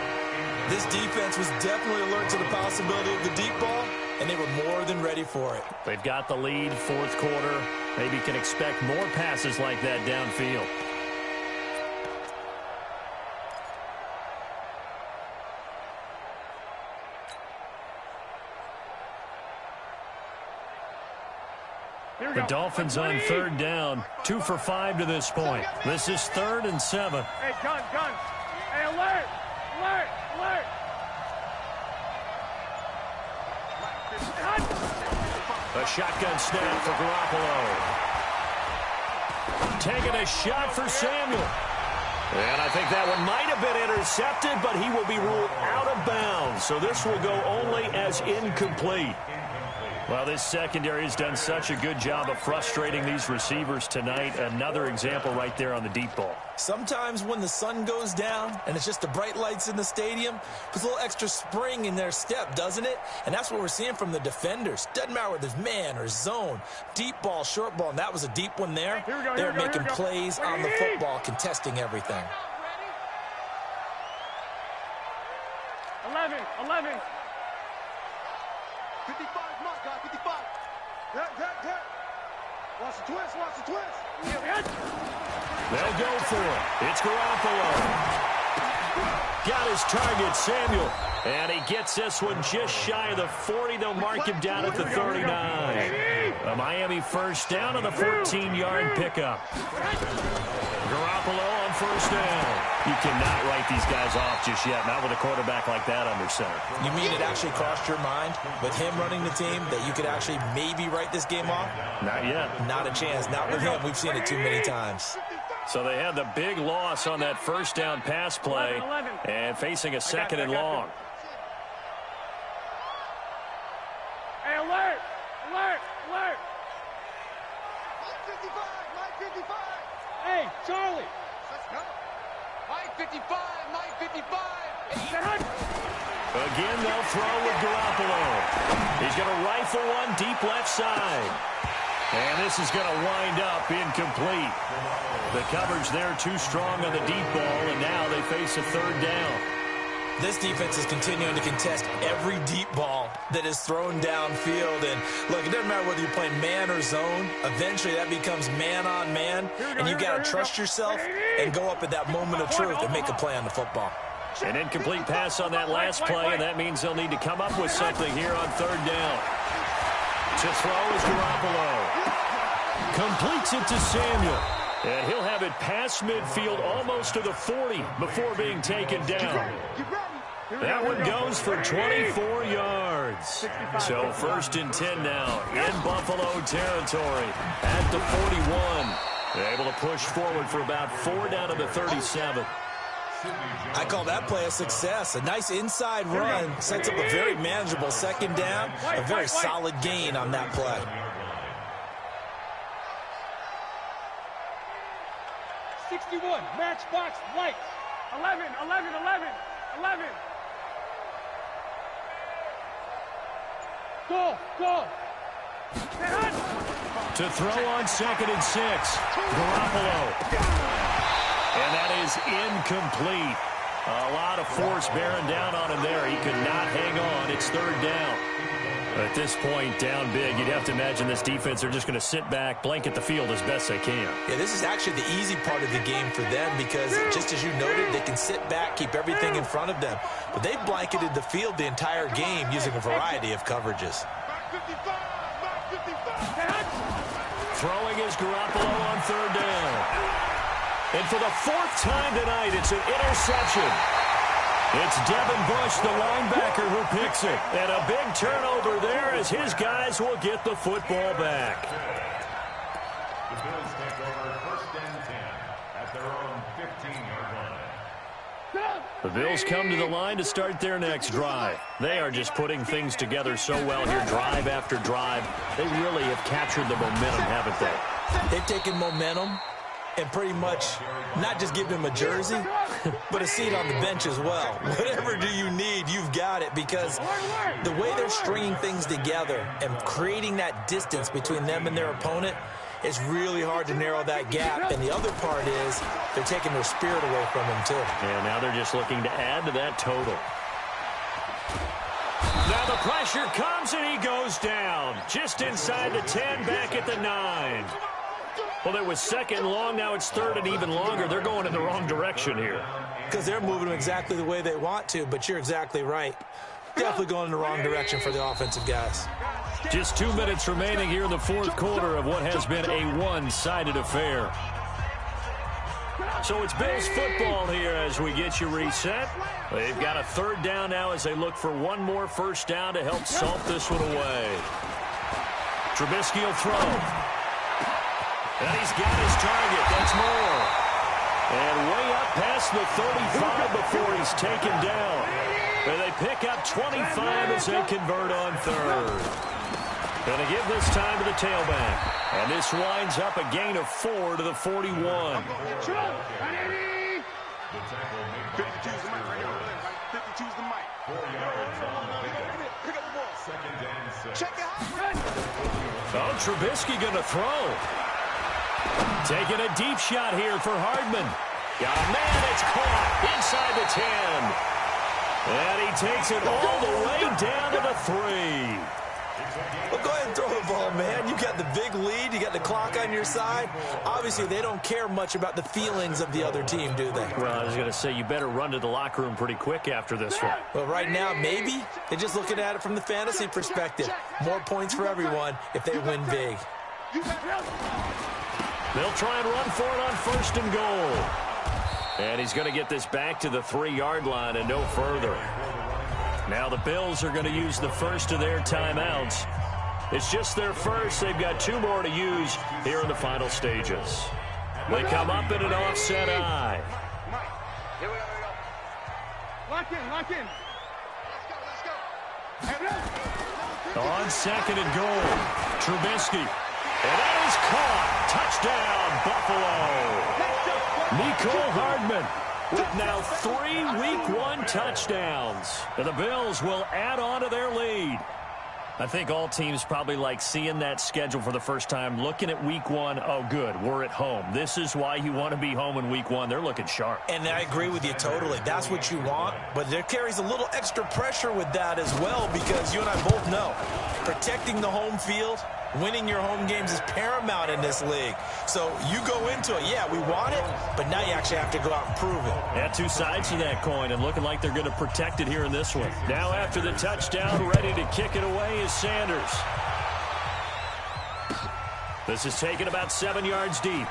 This defense was definitely alert to the possibility of the deep ball, and they were more than ready for it. They've got the lead, 4th quarter. Maybe can expect more passes like that downfield. The Dolphins on 3rd down, 2 for 5 to this point. This is 3rd and 7. Hey, gun. Hey, alert. A shotgun snap for Garoppolo. Taking a shot for Samuel. And I think that one might have been intercepted, but he will be ruled out of bounds. So this will go only as incomplete. Well, this secondary has done such a good job of frustrating these receivers tonight. Another example right there on the deep ball. Sometimes when the sun goes down and it's just the bright lights in the stadium, puts a little extra spring in their step, doesn't it? And that's what we're seeing from the defenders. Doesn't matter whether it's man or zone, deep ball, short ball, and that was a deep one there. They're making plays on the football, contesting everything. 11. 55, mark, guy, 55. Hit. Watch the twist. They'll go for it. It's Garoppolo. Got his target, Samuel. And he gets this one just shy of the 40. They'll mark him down at the 39. A Miami first down on the 14-yard pickup. Garoppolo on first down. You cannot write these guys off just yet, not with a quarterback like that under center. You mean it actually crossed your mind with him running the team that you could actually maybe write this game off? Not yet. Not a chance. Not with him. We've seen it too many times. So they had the big loss on that first down pass play and facing a second and long. Hey, alert! 55. Hey, Charlie. Let's go. 55. Again, they'll throw with Garoppolo. He's going to rifle one deep left side. And this is going to wind up incomplete. The coverage there too strong on the deep ball, and now they face a third down. This defense is continuing to contest every deep ball that is thrown downfield. And, look, it doesn't matter whether you're playing man or zone. Eventually, that becomes man-on-man, and you've got to trust yourself and go up at that moment of truth and make a play on the football. An incomplete pass on that last play, and that means they'll need to come up with something here on third down. To throw is Garoppolo. Completes it to Samuel. And he'll have it past midfield almost to the 40 before being taken down. That one goes for 24 yards. So first and 10 now in Buffalo territory at the 41. They're able to push forward for about 4 down to the 37. I call that play a success. A nice inside run sets up a very manageable second down. A very solid gain on that play. 61, matchbox lights. 11. Go. To throw on 2nd and 6. Garoppolo. And that is incomplete. A lot of force bearing down on him there. He could not hang on. It's third down. At this point, down big, you'd have to imagine this defense are just going to sit back, blanket the field as best they can. Yeah, this is actually the easy part of the game for them because, just as you noted, they can sit back, keep everything in front of them. But they've blanketed the field the entire game using a variety of coverages. Throwing is Garoppolo on third down. And for the 4th time tonight, it's an interception. It's Devin Bush, the linebacker, who picks it. And a big turnover there as his guys will get the football back. The Bills take over 1st and 10 at their own 15-yard line. The Bills come to the line to start their next drive. They are just putting things together so well here, drive after drive. They really have captured the momentum, haven't they? They've taken momentum and pretty much not just given him a jersey, but a seat on the bench as well. Whatever do you need, you've got it, because the way they're stringing things together and creating that distance between them and their opponent, it's really hard to narrow that gap. And the other part is they're taking their spirit away from him, too. And now they're just looking to add to that total. Now the pressure comes, and he goes down. Just inside the 10, back at the 9. Well, it was 2nd and long. Now it's 3rd and even longer. They're going in the wrong direction here. Because they're moving them exactly the way they want to, but you're exactly right. Definitely going in the wrong direction for the offensive guys. Just 2 minutes remaining here in the 4th quarter of what has been a one-sided affair. So it's Bills football here as we get you reset. They've got a 3rd down now as they look for one more first down to help salt this one away. Trubisky will throw. And he's got his target. That's more. And way up past the 35 before he's taken down. And they pick up 25 as they convert on third. Going to give this time to the tailback. And this winds up a gain of 4 to the 41. 52's the mic right here. 52's the mic. 4 yards on the pickup. Pick up the ball. Second down, 6. Check it out. Oh, Trubisky going to throw. Taking a deep shot here for Hardman. Oh, man, it's caught inside the 10. And he takes it all the way down to the 3. Well, go ahead and throw the ball, man. You got the big lead. You got the clock on your side. Obviously, they don't care much about the feelings of the other team, do they? Well, I was going to say, you better run to the locker room pretty quick after this one. Well, right now, maybe. They're just looking at it from the fantasy perspective. More points for everyone if they win big. They'll try and run for it on 1st and goal. And he's going to get this back to the 3-yard line and no further. Now the Bills are going to use the first of their timeouts. It's just their first. They've got 2 more to use here in the final stages. They come up in an offset eye. Here we go. Lock in. Let's go. On 2nd and goal, Trubisky. And that is caught. Touchdown, Buffalo. Mecole Hardman with now 3 Week 1 touchdowns. And the Bills will add on to their lead. I think all teams probably like seeing that schedule for the first time, looking at Week 1. Oh, good, we're at home. This is why you want to be home in Week 1. They're looking sharp. And I agree with you totally. That's what you want. But there carries a little extra pressure with that as well, because you and I both know protecting the home field, winning your home games is paramount in this league. So you go into it, yeah, we want it, but now you actually have to go out and prove it. Yeah, 2 sides to that coin, and looking like they're going to protect it here in this one. Now after the touchdown, ready to kick it away is Sanders. This is taken about 7 yards deep.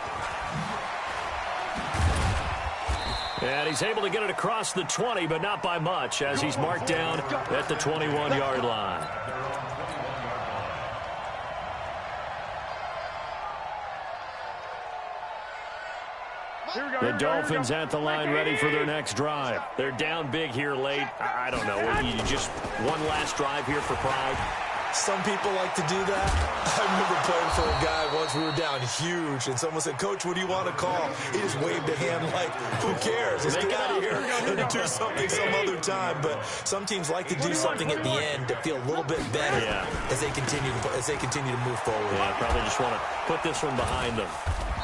And he's able to get it across the 20, but not by much, as he's marked down at the 21-yard line. The Dolphins at the line ready for their next drive. They're down big here late. I don't know. You just one last drive here for pride. Some people like to do that. I remember playing for a guy once. We were down huge, and someone said, "Coach, what do you want to call?" He just waved a hand like, "Who cares? Let's get out of here and do something some other time." But some teams like to do something at the end to feel a little bit better as they continue to move forward. Yeah, probably just want to put this one behind them.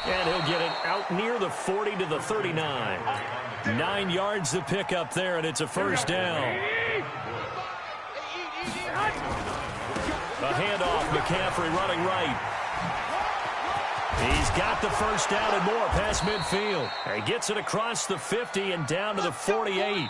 And he'll get it out near the 40 to the 39. 9 yards to pick up there, and it's a first down. A handoff, McCaffrey running right. He's got the first down and more past midfield. He gets it across the 50 and down to the 48.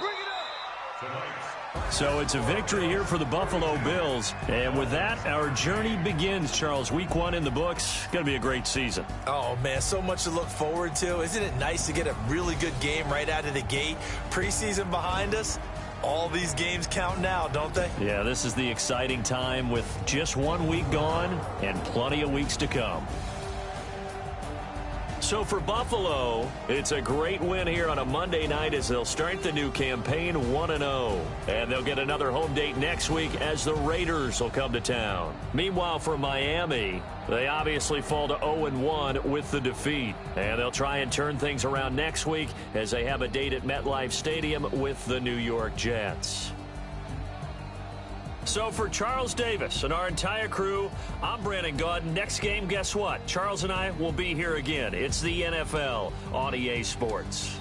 So it's a victory here for the Buffalo Bills. And with that, our journey begins, Charles. Week 1 in the books. Going to be a great season. Oh, man, so much to look forward to. Isn't it nice to get a really good game right out of the gate? Preseason behind us. All these games count now, don't they? Yeah, this is the exciting time with just 1 week gone and plenty of weeks to come. So for Buffalo, it's a great win here on a Monday night as they'll start the new campaign 1-0. And they'll get another home date next week as the Raiders will come to town. Meanwhile, for Miami, they obviously fall to 0-1 with the defeat. And they'll try and turn things around next week as they have a date at MetLife Stadium with the New York Jets. So for Charles Davis and our entire crew, I'm Brandon Gaudin. Next game, guess what? Charles and I will be here again. It's the NFL on EA Sports.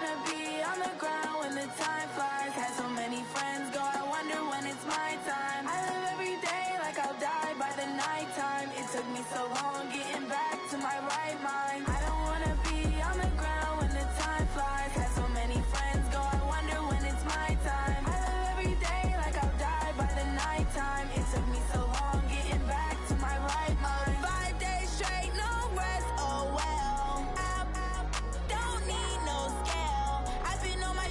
wanna be on the ground when the time flies. Had so many friends go, I wonder when it's my time. I live every day like I'll die by the nighttime. It took me so long getting back to my right mind. I don't wanna be on the ground when the time flies. Had so many friends go, I wonder when it's my time. I live every day like I'll die by the nighttime. It took me so long getting back to my right mind. 5 days straight, no rest, oh well. Don't need no scale. I've been on my,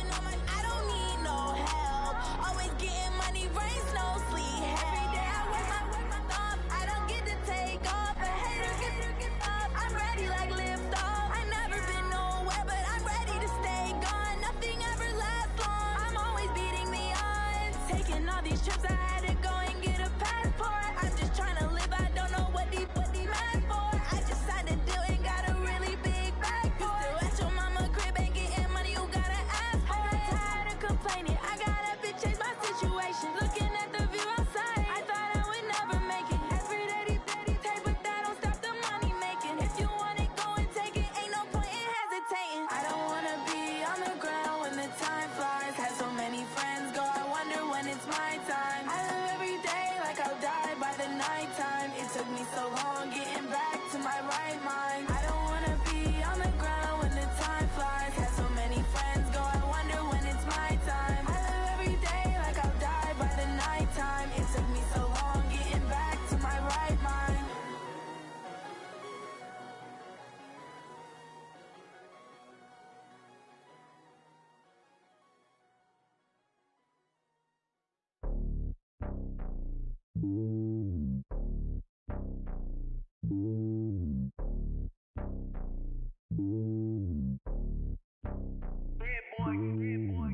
I don't need no help. Always getting money, rains, no sleep. Every day I work my thumb. I don't get to take off. A hater get up. I'm ready like lift off. I never been nowhere, but I'm ready to stay gone. Nothing ever lasts long. I'm always beating the odds. Taking all these trips, I had to go and get a passport. I'm just trying to live. I don't know what they mad for. I just signed a deal and got a really big bag for it. Still at your mama crib and getting money, you gotta ask for it. I'm tired of complaining. I got up and changed my situation. Looking at the view outside, I thought I would never make it. Every day they take, but that don't stop the money making. If you want it, go and take it. Ain't no point in hesitating. I don't wanna be on the ground when the time flies. Had so many friends go, I wonder when it's my time. I live every day like I'll die by the nighttime. It took me so long getting back to my right mind. I don't wanna be on the ground when the time flies. Had so many friends go, I wonder when it's my time. I live every day like I'll die by the nighttime. It took me so long getting back to my right mind.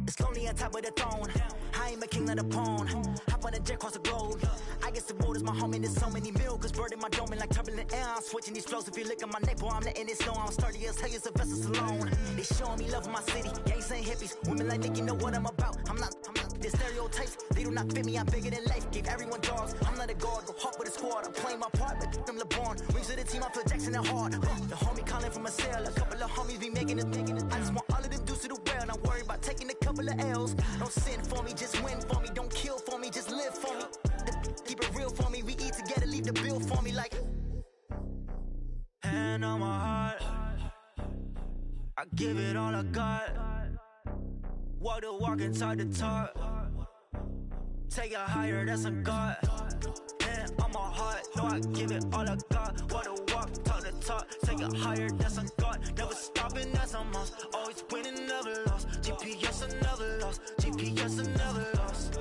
It's lonely on top of the throne. I ain't a king of the pawn. Hop on a jet across the globe. I guess the world is my home and there's so many milkers birding my dome and like turbulent air. I'm switching these flows. If you look at my neck, boy, I'm letting it snow. I'm sturdy as hell as a vessel alone. They showing me love in my city. Gangs ain't hippies. Women like Nick, you know what I'm about. I'm not the stereotypes. They do not fit me. I'm bigger than life. Give everyone dogs. I'm not a guard. Go hard with a squad. I'm playing my part, but them LeBron. Rings to the team. I feel Jackson and hard. The homie calling from a cell. A couple of homies be making it. I just want all of them dudes to the well. Not worry about taking a couple of L's. Don't sin for me, just win for me. Don't kill for me, just live for me. Keep it real for me. We eat together, leave the bill for me like. Hand on my heart, I give it all I got. Walk the walk and talk the talk. Take it higher, that's a God. Hand on my heart, no, I give it all I got. Walk the walk, talk the talk. Take it higher, that's a God. Never stopping, that's a must. Always winning, never lost. GPS, I never lost. GPS, I never lost.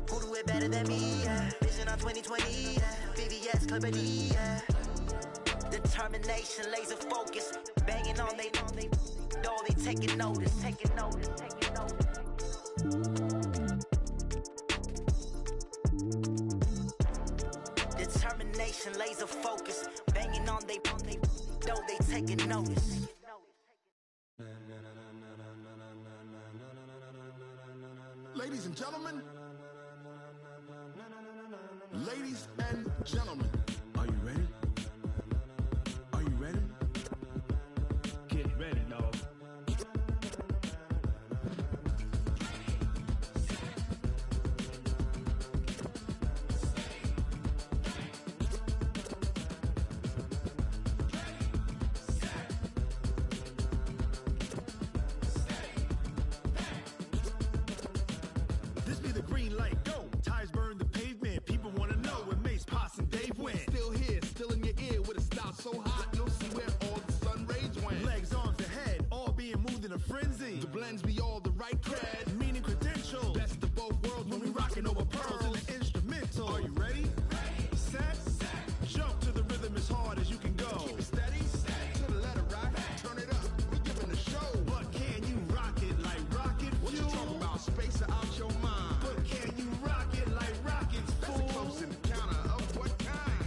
Who do it better than me? Yeah. Vision on 2020. Yeah. VVS, Clippity. Yeah. Determination, laser focus. Banging on they know they taking notice. Taking notice. Taking notice. Determination, laser focus. Banging on they know they taking notice. Ladies and gentlemen, ladies and gentlemen, are you ready? Are you ready? Get ready, dog. This be the green light, go. Tires burn the pavement. People wanna know when Mace, Potts, and Dave went. Still here, still in your ear with a style so hot, you'll see where all the sun rays went. Legs, arms, the head, all being moved in a frenzy. The blends be all the right cred, meaning credentials. Best of both worlds when we rockin' over pearls in the instrumental. Are you ready? Set. Jump to the rhythm as hard as you can go. Keep it steady. To the letter right. Turn it up. We giving a show. But can you rock it like rocket fuel? What you talking about? Space out your mind. But can you rock it like rockets, fool? That's a close encounter of what kind?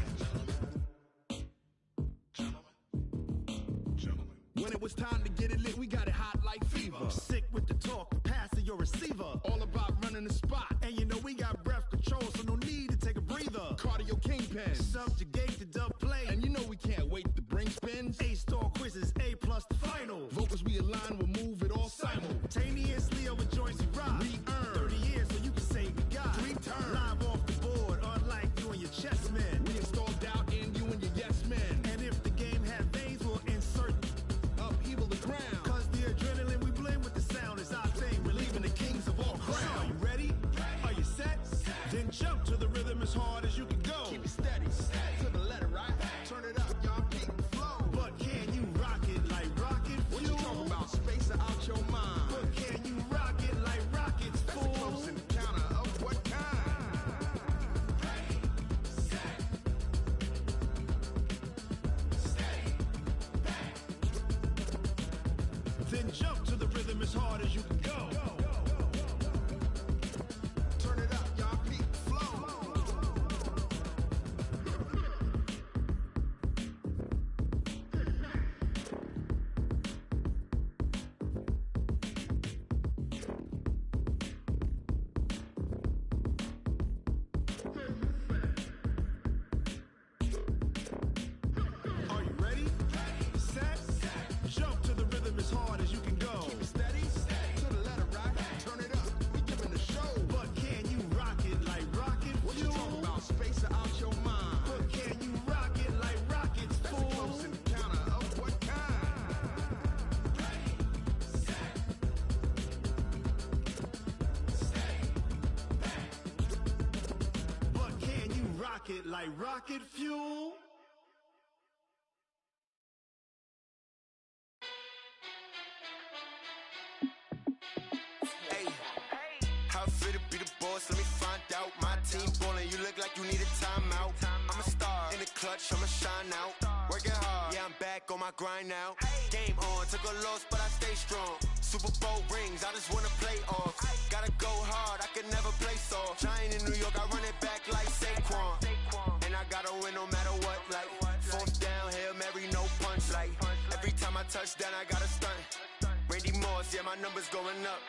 Gentlemen. When it was time to get it lit, we got it hot like fever. Sick with the talk, passing your receiver. All about running the spot. And you know we got breath control, so no need to take a breather. Cardio kingpin. Subjugate the dub play. And you know we can't wait to bring spins. A-star quizzes, A+ the final. Vocals we align, we'll move it all it like rocket fuel. Hey, how fit to be the boss? Let me find out. My team ballin', you look like you need a timeout. I'm a star in the clutch, I'ma shine out. Working hard, yeah, I'm back on my grind now. Game on, took a loss, but I stay strong. Super Bowl rings, I just wanna play off. Gotta go hard, I can never play soft. Giant in New York, I run it back like Saquon. And I gotta win no matter what, like fourth down, Hail Mary, no punch. Like every time I touch down, I gotta stunt. Randy Moss, yeah, my numbers going up.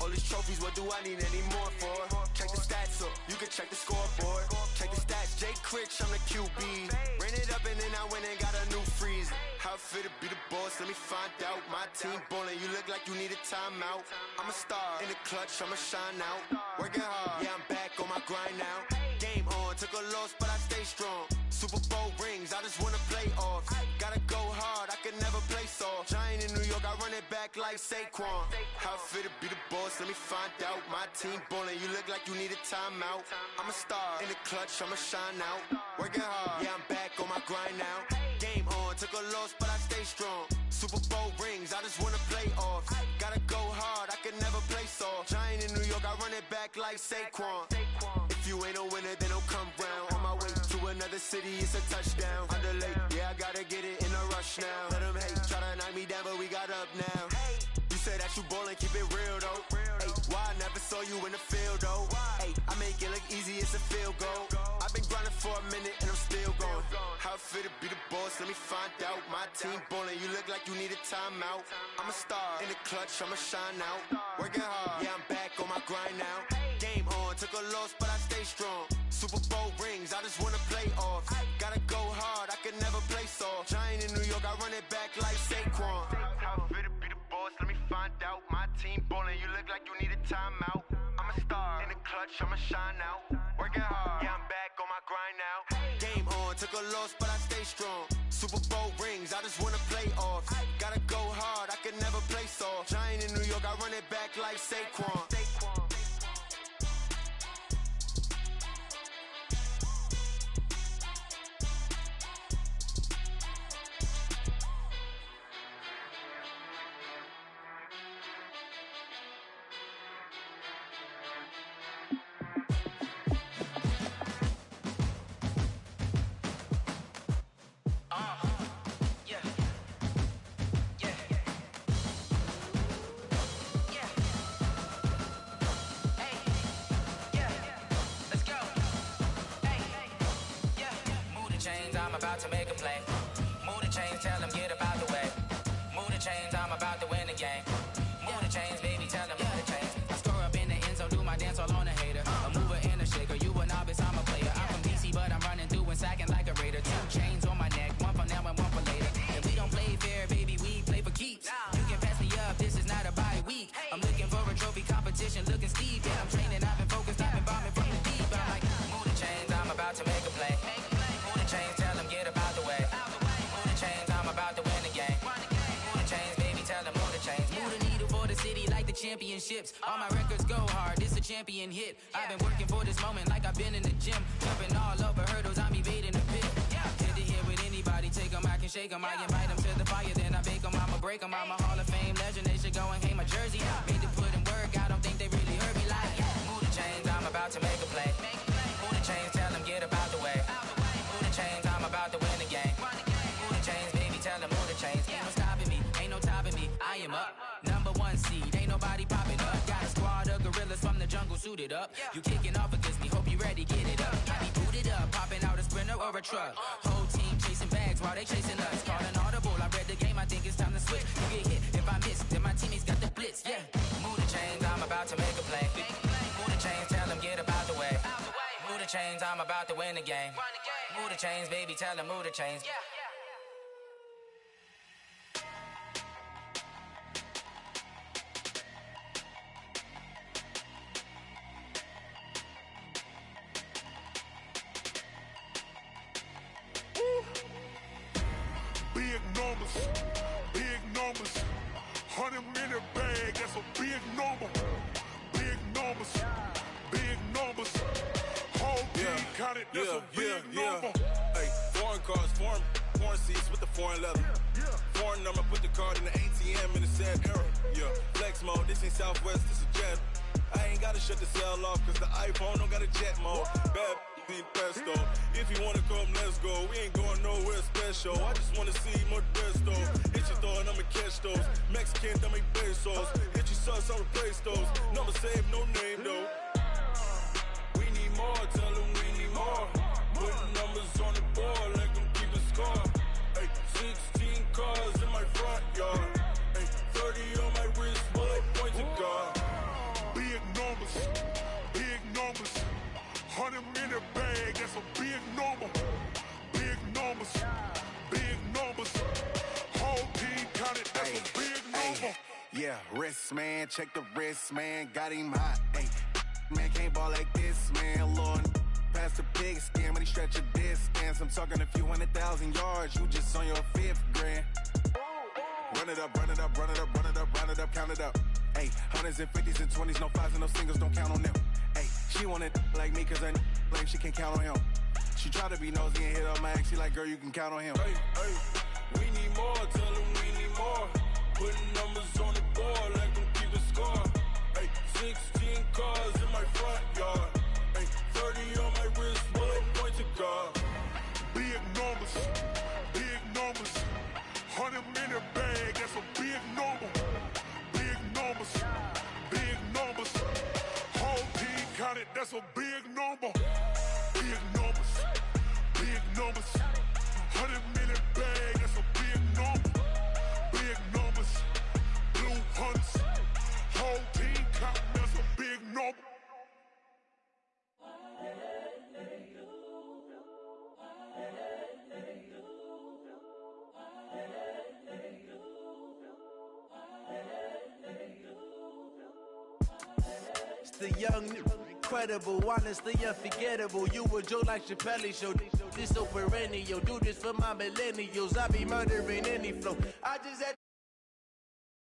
All these trophies, what do I need any more for? Check the stats up, you can check the scoreboard. Check the stats, Jay Critch, I'm the QB. Ran it up and then I went and got a new freeze. How fit to be the boss, let me find out. My team ballin', you look like you need a timeout. I'm a star in the clutch, I'ma shine out. Working hard, yeah, I'm back on my grind now. Game on, took a loss, but I stay strong. Super Bowl rings, I just wanna play off. Gotta go hard, I can never play soft. Giant in New York, I run it back like Saquon. How fit to be the boss, let me find out. My team ballin', you look like you need a timeout. I'm a star in the clutch, I'ma shine out. Working hard, yeah, I'm back on my grind now. Game on, took a loss, but I stay strong. Super Bowl rings, I just wanna play off. Gotta go hard, I can never play soft. Giant in New York, I run it back like Saquon. If you ain't a winner, then don't come round. On my way to another city, it's a touchdown. Underlay, yeah, I gotta get it in a rush now. Let them hate, try to knock me down, but we got up now. You say that you ballin', keep it real though. Hey, why I never saw you in the field though? Hey, I make it look easy, it's a field goal. I've been grinding for a minute and I'm still going. How fit to be the boss, let me find out. My team ballin', you look like you need a timeout. I'm a star in the clutch, I'ma shine out. Working hard, yeah, I'm back on my grind now. Game on, took a loss, but I stay strong. Super Bowl rings, I just wanna play off. Gotta go hard, I can never play soft. Giant in New York, I run it back like Saquon. How fit to be the boss, let me find out. My team ballin', you look like you need a timeout. I'm a star in the clutch, I'ma shine out. Working hard, yeah, I'm back on my grind now. Game on, took a loss, but I stay strong. Super Bowl rings, I just wanna play off. Gotta go hard, I can never play soft. Giant in New York, I run it back like Saquon. To make a play. Move the chains, tell them get up out the way. Move the chains, I'm about to win the game. Move the chains, baby, tell them move the chains. I score up in the end zone, do my dance all on a hater. A mover and a shaker, you a novice, I'm a player. I'm from DC, but I'm running through and sacking like a raider. 2 chains on my neck, one for now and one for later. And we don't play fair, baby, we play for keeps. You can pass me up, this is not a bye week. I'm looking for a trophy competition, looking steep. Yeah, I'm training, I've been focused, I've been bombing from the deep. I'm like, move the chains, I'm about to make a play. Move the chains, tell them get up out the way. Move the chains, I'm about to win the game. Move the chains, baby, tell them move the chains. Move the needle for the city like the championships. All my records go hard, this a champion hit. I've been working for this moment like I've been in the gym. Jumping all over hurdles, I'm evading the pit. Hit to hit with anybody, take them, I can shake them. I invite them to the fire, then I bake them, I'ma break them. I'm a Hall of Fame legend, they should go and hang my jersey. Made to put in work, I don't think they really heard me like. Move the chains, I'm about to make a play. Move the chains, tell them get up out the way. Move the chains, I'm about to win the game. Move the chains, baby, tell them move the chains. Ain't no stopping me, ain't no topping me. I am up, #1 seed, ain't nobody popping up. Got a squad of gorillas from the jungle suited up. You kicking off against me, hope you ready, get it up. I be booted up, popping out a Sprinter or a truck. Whole team chasing bags while they chasing us. Call an audible, I read the game, I think it's time to switch. You get hit, if I miss, then my teammates got the blitz, yeah. Move the chains, I'm about to make a play. Move the chains, tell them get up out the way. Move the chains, I'm about to win the game. Move the chains, baby, tell them move the chains. Big numbers, big numbers. 100-minute bag, that's a big number. Big numbers, big numbers. Whole team counted, that's a big yeah. Hey, foreign cars, foreign seats with the foreign leather. Foreign number, put the card in the ATM in the sad era. Yeah, flex mode, this ain't Southwest, this a jet. I ain't gotta shut the cell off, cause the iPhone don't got a jet mode. Bad being pesto. If you wanna come, let's go. We ain't going nowhere special. I just wanna see more pesto. Hit your thought, I'ma catch those. Mexican, dame pesos. Hit your sus, I'll replace those. Number saved, no name though. We need more, tell them we need more. Putting numbers on the board, like them keep a score. Hey, 16 cars in my front yard. Hey, 30 on my wrist, while I point to God. Big numbers, big numbers. 100 in the bag, that's a big number. Big numbers, big numbers. Whole team counted, that's a big number. Yeah, wrist man, check the wrist man, got him hot. Ay, man can't ball like this, man. Lord, past the pig skin, but he stretch a distance. I'm talking a few 100,000 yards, you just on your 5th grand. Run it up, run it up, run it up, run it up, run it up, count it up. Ay, 100s and 50s and 20s, no 5s and no singles, don't count on them. Ay, she want it like me, cause I like she can't count on him. She try to be nosy and hit up my ex, she like, girl, you can count on him. Hey, hey, we need more, tell them we need more. Putting numbers on the board, like them keep a score. Hey, 16 cars in my front yard. Hey, 30 on my wrist, while I point to God. Big numbers, big numbers. 100 in the bag, that's a big number. Big numbers, big numbers. Whole team counted, that's a big number. Big numbers, big numbers. 100 in the bag, that's a big number. Big numbers, blue hunts. Whole team counting, that's a big number. It's the young, incredible, honestly unforgettable. You a joke like Chappelle show. This so perennial. Do this for my millennials. I be murdering any flow. I just had